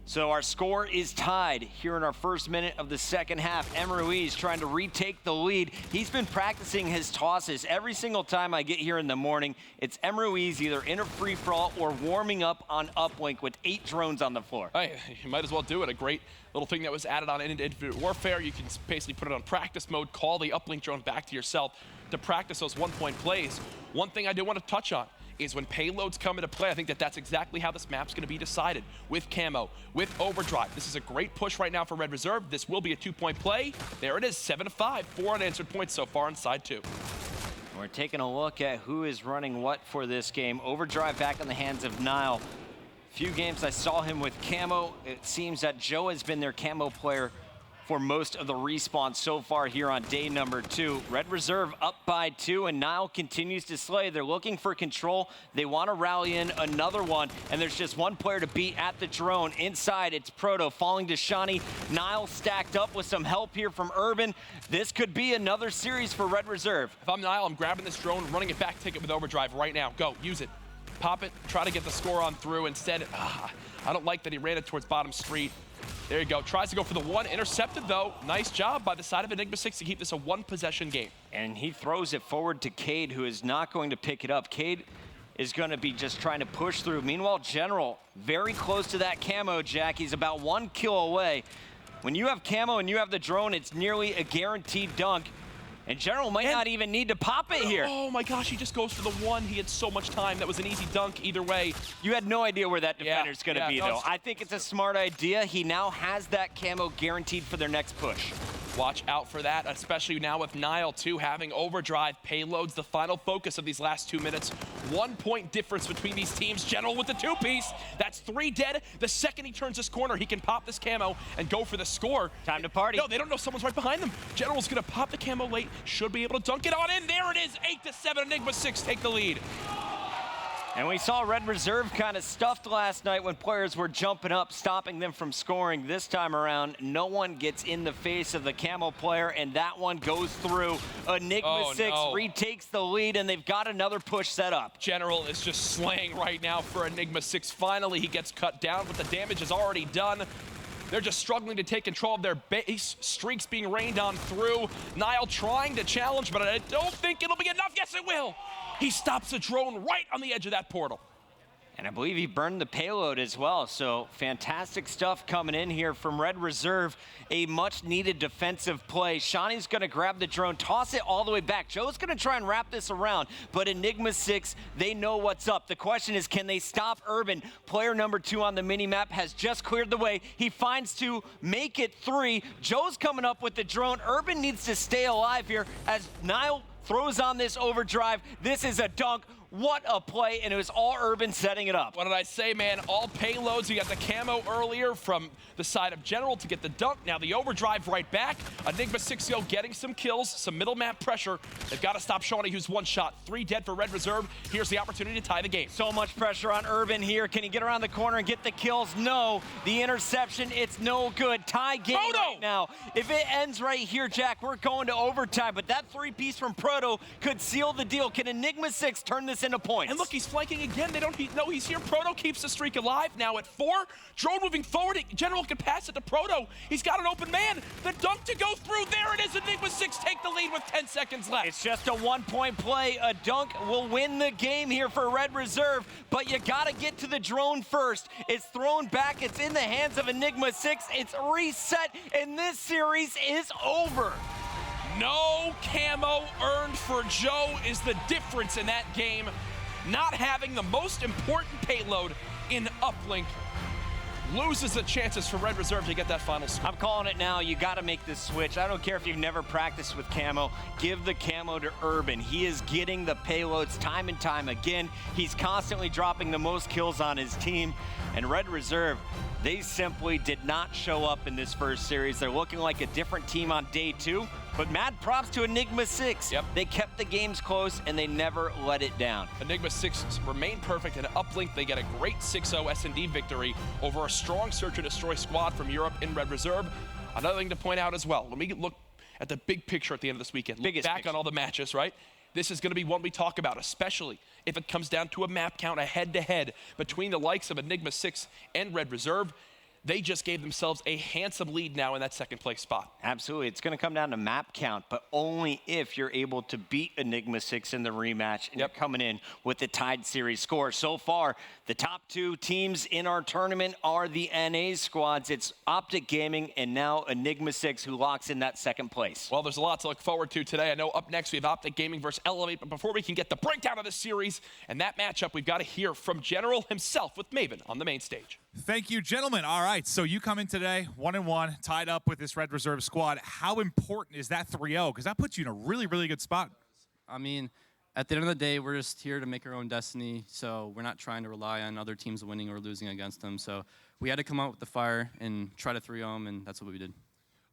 So our score is tied here in our first minute of the second half. M. Ruiz trying to retake the lead. He's been practicing his tosses. Every single time I get here in the morning, it's M. Ruiz either in a free-for-all or warming up on uplink with 8 drones on the floor. Hey, you might as well do it. A great little thing that was added on in Infinite Warfare. You can basically put it on practice mode, call the uplink drone back to yourself to practice those 1-point plays. One thing I do want to touch on is when payloads come into play, I think that that's exactly how this map's going to be decided. With camo, with overdrive. This is a great push right now for Red Reserve. This will be a 2-point play. There it is, 7-5. 4 unanswered points so far on side 2. We're taking a look at who is running what for this game. Overdrive back in the hands of Nile. Few games I saw him with camo. It seems that Joe has been their camo player for most of the respawn so far here on day number 2. Red Reserve up by 2, and Nile continues to slay. They're looking for control. They want to rally in another one, and there's just one player to beat at the drone. Inside, it's Proto falling to Shawnee. Nile stacked up with some help here from Urban. This could be another series for Red Reserve. If I'm Nile, I'm grabbing this drone, running it back, ticket with overdrive right now. Go, use it. Pop it, try to get the score on through. Instead, I don't like that he ran it towards bottom street. There you go. Tries to go for the 1. Intercepted, though. Nice job by the side of Enigma6 to keep this a 1-possession game. And he throws it forward to Cade, who is not going to pick it up. Cade is going to be just trying to push through. Meanwhile, General, very close to that camo, Jack. He's about 1 kill away. When you have camo and you have the drone, it's nearly a guaranteed dunk. And General might not even need to pop it here. Oh my gosh, he just goes for the 1. He had so much time. That was an easy dunk either way. You had no idea where that defender's gonna be, though. I think it's a smart idea. He now has that camo guaranteed for their next push. Watch out for that, especially now with Niall too having overdrive payloads, the final focus of these last 2 minutes. 1 point difference between these teams. General with the 2-piece. That's 3 dead. The second he turns this corner, he can pop this camo and go for the score. Time to party. No, they don't know someone's right behind them. General's gonna pop the camo late, should be able to dunk it on in. There it is, 8-7, Enigma6 take the lead. And we saw Red Reserve kind of stuffed last night when players were jumping up, stopping them from scoring. This time around, no one gets in the face of the camo player, and that one goes through. Enigma6 retakes the lead, and they've got another push set up. General is just slaying right now for Enigma6. Finally, he gets cut down, but the damage is already done. They're just struggling to take control of their base. Streaks being rained on through. Niall trying to challenge, but I don't think it'll be enough. Yes, it will. He stops the drone right on the edge of that portal. And I believe he burned the payload as well. So fantastic stuff coming in here from Red Reserve. A much needed defensive play. Shawnee's gonna grab the drone, toss it all the way back. Joe's gonna try and wrap this around, but Enigma6, they know what's up. The question is, can they stop Urban? Player number 2 on the mini-map has just cleared the way. He finds 2, make it 3. Joe's coming up with the drone. Urban needs to stay alive here as Niall throws on this overdrive. This is a dunk. What a play, and it was all Urban setting it up. What did I say, man? All payloads. You got the camo earlier from the side of General to get the dunk. Now the overdrive right back. Enigma6 getting some kills, some middle map pressure. They've got to stop Shawnee, who's 1 shot. 3 dead for Red Reserve. Here's the opportunity to tie the game. So much pressure on Urban here. Can he get around the corner and get the kills? No. The interception, it's no good. Tie game right now. If it ends right here, Jack, we're going to overtime, but that 3-piece from Proto could seal the deal. Can Enigma6 turn this into points? And look, he's flanking again. They don't know he's here. Proto keeps the streak alive now at 4. Drone moving forward. General can pass it to Proto. He's got an open man. The dunk to go through. There it is. Enigma6 take the lead with 10 seconds left. It's just a 1-point play. A dunk will win the game here for Red Reserve, but you got to get to the drone first. It's thrown back. It's in the hands of Enigma6. It's reset, and this series is over. No camo earned for Joe is the difference in that game. Not having the most important payload in uplink loses the chances for Red Reserve to get that final score. I'm calling it now. You got to make this switch. I don't care if you've never practiced with camo. Give the camo to Urban. He is getting the payloads time and time again. He's constantly dropping the most kills on his team. And Red Reserve, they simply did not show up in this first series. They're looking like a different team on day 2. But mad props to Enigma6. Yep. They kept the games close, and they never let it down. Enigma6 remain perfect, and uplink, they get a great 6-0 S&D victory over a strong search and destroy squad from Europe in Red Reserve. Another thing to point out as well, when we look at the big picture at the end of this weekend, look back on all the matches, right? This is going to be one we talk about, especially if it comes down to a map count, a head-to-head between the likes of Enigma6 and Red Reserve. They just gave themselves a handsome lead now in that second place spot. Absolutely. It's going to come down to map count, but only if you're able to beat Enigma6 in the rematch and you're coming in with the tied series score. So far, the top 2 teams in our tournament are the NA squads. It's Optic Gaming and now Enigma6 who locks in that second place. Well, there's a lot to look forward to today. I know up next we have Optic Gaming versus Elevate, but before we can get the breakdown of this series and that matchup, we've got to hear from General himself with Maven on the main stage. Thank you, gentlemen. All right, so you come in today 1-1, tied up with this Red Reserve squad. How important is that 3-0? Because that puts you in a really, really good spot. I mean, at the end of the day, we're just here to make our own destiny, so we're not trying to rely on other teams winning or losing against them. So we had to come out with the fire and try to 3-0 them, and that's what we did.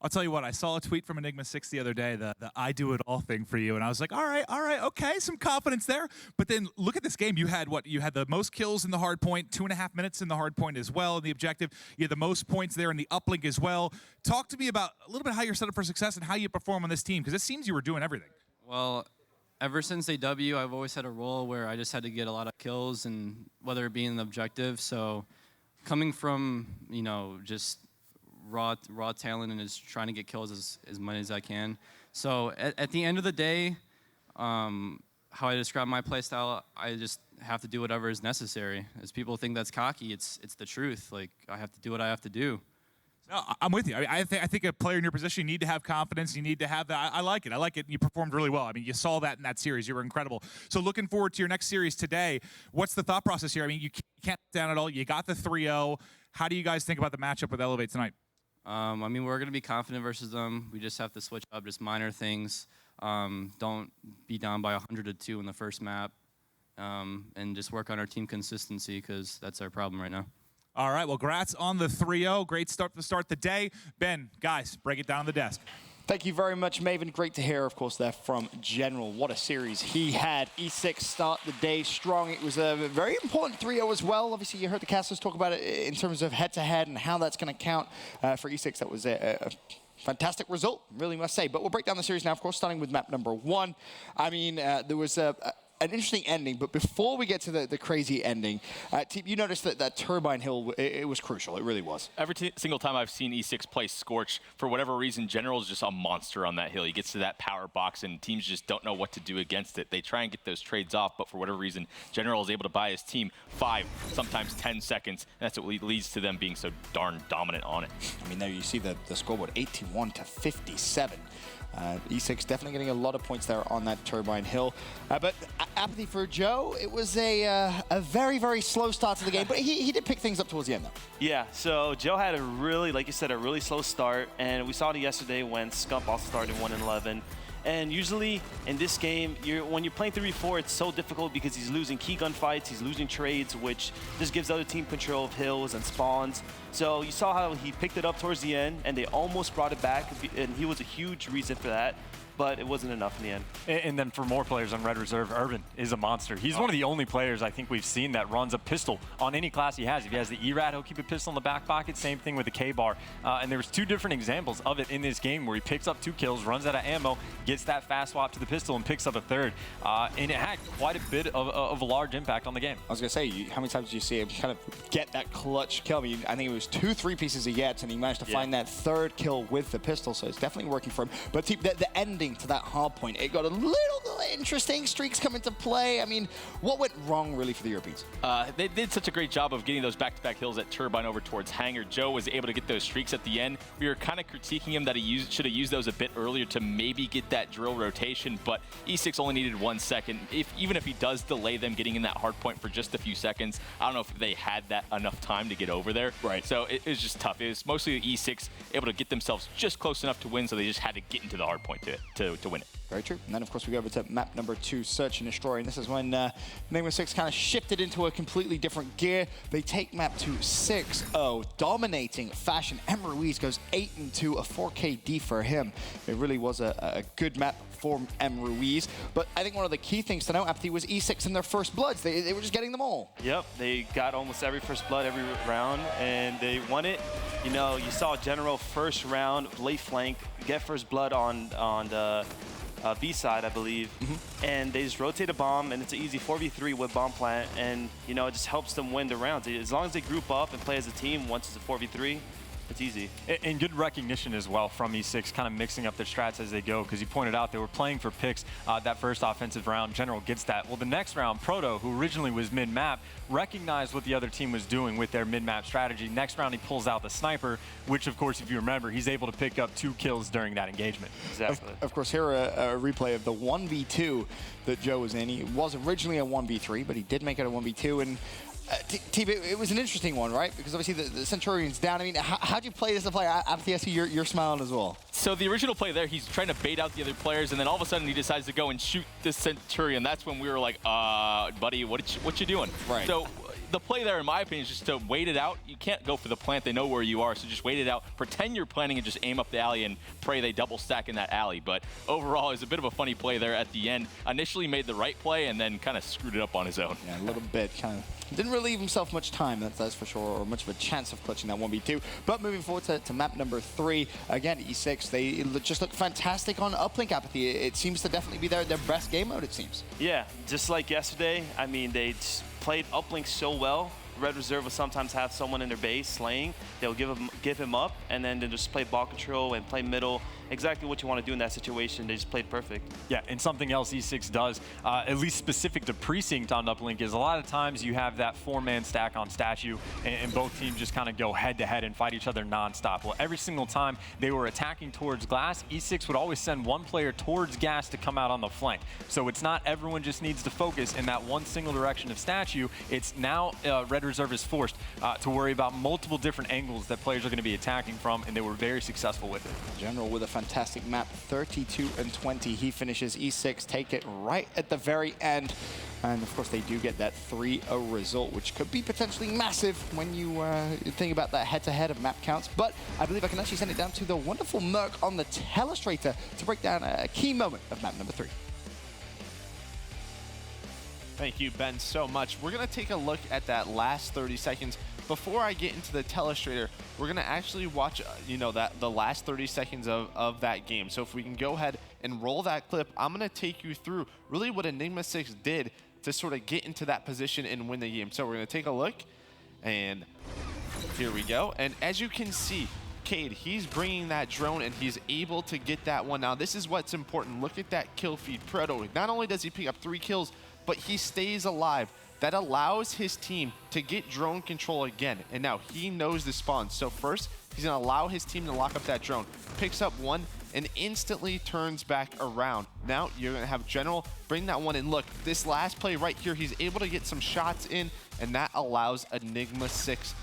I'll tell you what, I saw a tweet from Enigma6 the other day, the I do it all thing for you, and I was like, all right, okay, some confidence there. But then look at this game. You had what? You had the most kills in the hard point, 2.5 minutes in the hard point as well in the objective. You had the most points there in the uplink as well. Talk to me about a little bit how you're set up for success and how you perform on this team, because it seems you were doing everything. Well, ever since AW, I've always had a role where I just had to get a lot of kills, and whether it be in the objective. So coming from, you know, just raw talent and is trying to get kills as many as I can. So at the end of the day, how I describe my play style, I just have to do whatever is necessary. As people think that's cocky, it's the truth. Like, I have to do what I have to do. No, I'm with you. I think a player in your position, you need to have confidence. You need to have that. I like it. I like it. You performed really well. I mean, you saw that in that series. You were incredible. So looking forward to your next series today. What's the thought process here? I mean, you can't down at all. You got the 3-0. How do you guys think about the matchup with Elevate tonight? I mean, we're going to be confident versus them. We just have to switch up just minor things. Don't be down by 100-2 in the first map. And just work on our team consistency because that's our problem right now. All right, well, congrats on the 3-0. Great start to start the day. Ben, guys, break it down on the desk. Thank you very much, Maven. Great to hear, of course, there from General. What a series he had. E6 start the day strong. It was a very important 3-0 as well. Obviously, you heard the casters talk about it in terms of head-to-head and how that's going to count for E6. That was a fantastic result, really must say. But we'll break down the series now, of course, starting with map number 1. I mean, there was an interesting ending, but before we get to the crazy ending, you noticed that Turbine Hill, it was crucial. It really was. Every single time I've seen E6 play Scorch, for whatever reason, General is just a monster on that hill. He gets to that power box, and teams just don't know what to do against it. They try and get those trades off, but for whatever reason, General is able to buy his team 5, sometimes 10 seconds, and that's what leads to them being so darn dominant on it. I mean, there you see the scoreboard, 81-57. E6 definitely getting a lot of points there on that Turbine Hill. But apathy for Joe, it was a very, very slow start to the game, but he did pick things up towards the end, though. Yeah, so Joe had a really, like you said, a really slow start, and we saw it yesterday when Scump also started 1-11. And usually in this game, when you're playing 3v4, it's so difficult because he's losing key gunfights, he's losing trades, which just gives the other team control of hills and spawns. So you saw how he picked it up towards the end, and they almost brought it back, and he was a huge reason for that. But it wasn't enough in the end. And then for more players on Red Reserve, Urban is a monster. He's one of the only players I think we've seen that runs a pistol on any class he has. If he has the ERAT, he'll keep a pistol in the back pocket. Same thing with the K-Bar. And there was 2 different examples of it in this game where he picks up 2 kills, runs out of ammo, gets that fast swap to the pistol, and picks up a 3rd. And it had quite a bit of a large impact on the game. I was going to say, how many times did you see him kind of get that clutch kill? I mean, I think it was 2-3 pieces he gets, and he managed to find that 3rd kill with the pistol, so it's definitely working for him. But the ending to that hard point, it got a little interesting. Streaks come into play. I mean, what went wrong really for the Europeans? They did such a great job of getting those back-to-back hills at Turbine over towards Hangar. Joe was able to get those streaks at the end. We were kind of critiquing him that he should have used those a bit earlier to maybe get that drill rotation, but E6 only needed 1 second. Even if he does delay them getting in that hard point for just a few seconds, I don't know if they had that enough time to get over there. Right. So it was just tough. It was mostly E6 able to get themselves just close enough to win, so they just had to get into the hard point to win it. Very true. And then, of course, we go over to map number 2, Search and Destroy. And this is when Enigma6 kind of shifted into a completely different gear. They take map 2 6-0, dominating fashion. M. Ruiz goes 8-2, a 4KD for him. It really was a good map for M. Ruiz. But I think one of the key things to know, Apathy, was E6 in their first bloods. They were just getting them all. Yep, they got almost every first blood every round, and they won it. You know, you saw General first round, late flank, get first blood on the B side, I believe, and they just rotate a bomb, and it's an easy 4v3 with bomb plant, and you know, it just helps them win the rounds. As long as they group up and play as a team, once it's a 4v3, it's easy. And good recognition as well from E6, kind of mixing up their strats as they go, because you pointed out they were playing for picks that first offensive round. General gets that. Well, the next round, Proto, who originally was mid-map, recognized what the other team was doing with their mid-map strategy. Next round, he pulls out the sniper, which, of course, if you remember, he's able to pick up 2 kills during that engagement. Exactly. Of course, here a replay of the 1v2 that Joe was in. He was originally a 1v3, but he did make it a 1v2, and it was an interesting one, right? Because obviously the Centurion's down. I mean, how'd you play this to play? Apathy, I see you're smiling as well. So the original play there, he's trying to bait out the other players, and then all of a sudden he decides to go and shoot the Centurion. That's when we were like, buddy, what you doing? Right. So the play there, in my opinion, is just to wait it out. You can't go for the plant. They know where you are, so just wait it out. Pretend you're planning and just aim up the alley and pray they double stack in that alley. But overall, it was a bit of a funny play there at the end. Initially made the right play and then kind of screwed it up on his own. Yeah, a little bit. Kind of didn't really leave himself much time, that's for sure, or much of a chance of clutching that 1v2. But moving forward to map number 3, again, E6, they just look fantastic on uplink, Apathy. It seems to definitely be their best game mode, it seems. Yeah, just like yesterday, I mean, they played uplink so well. Red Reserve will sometimes have someone in their base slaying. They'll give him up, and then they just play ball control and play middle. Exactly what you want to do in that situation. They just played perfect. Yeah, and something else E6 does, at least specific to Precinct on uplink, is a lot of times you have that 4-man stack on Statue, and both teams just kind of go head-to-head and fight each other nonstop. Well, every single time they were attacking towards Glass, E6 would always send one player towards Gas to come out on the flank. So it's not everyone just needs to focus in that one single direction of Statue. It's now Red Reserve is forced to worry about multiple different angles that players are going to be attacking from, and they were very successful with it. General with a fantastic map, 32-20. He finishes E6, take it right at the very end. And of course, they do get that 3-0 result, which could be potentially massive when you think about that head-to-head of map counts. But I believe I can actually send it down to the wonderful Merc on the telestrator to break down a key moment of map number 3. Thank you, Ben, so much. We're going to take a look at that last 30 seconds. Before I get into the telestrator, we're going to actually watch, the last 30 seconds of that game. So if we can go ahead and roll that clip, I'm going to take you through really what Enigma6 did to sort of get into that position and win the game. So we're going to take a look, and here we go. And as you can see, Cade, he's bringing that drone, and he's able to get that one. Now, this is what's important. Look at that kill feed. Proto, not only does he pick up 3 kills, but he stays alive. That allows his team to get drone control again. And now he knows the spawn. So first, he's going to allow his team to lock up that drone. Picks up 1 and instantly turns back around. Now you're going to have General bring that one in. Look, this last play right here, he's able to get some shots in, and that allows Enigma6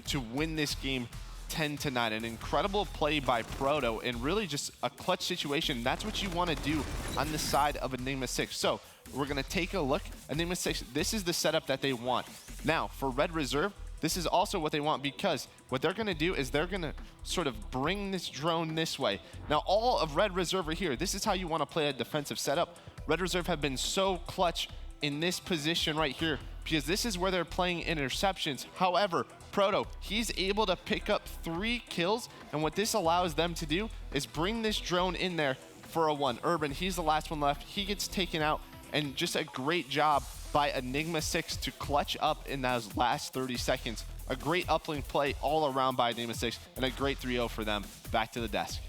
to win this game 10-9. An incredible play by Proto, and really just a clutch situation. That's what you want to do on the side of Enigma6. So we're going to take a look. Enigma6, this is the setup that they want. Now, for Red Reserve, this is also what they want, because what they're going to do is they're going to sort of bring this drone this way. Now, all of Red Reserve are here. This is how you want to play a defensive setup. Red Reserve have been so clutch in this position right here, because this is where they're playing interceptions. However, Proto, he's able to pick up 3 kills, and what this allows them to do is bring this drone in there for a 1. Urban, he's the last one left. He gets taken out, and just a great job by Enigma6 to clutch up in those last 30 seconds. A great uplink play all around by Enigma6, and a great 3-0 for them. Back to the desk.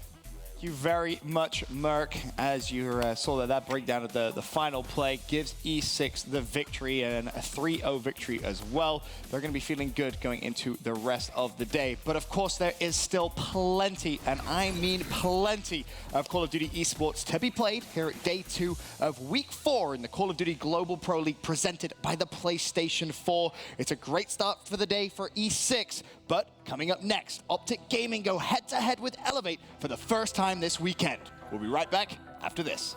Thank you very much, Merc. As you saw that breakdown of the final play gives E6 the victory, and a 3-0 victory as well. They're going to be feeling good going into the rest of the day. But of course, there is still plenty, and I mean plenty, of Call of Duty esports to be played here at day 2 of week 4 in the Call of Duty Global Pro League presented by the PlayStation 4. It's a great start for the day for E6, but coming up next, Optic Gaming go head-to-head with Elevate for the first time this weekend. We'll be right back after this.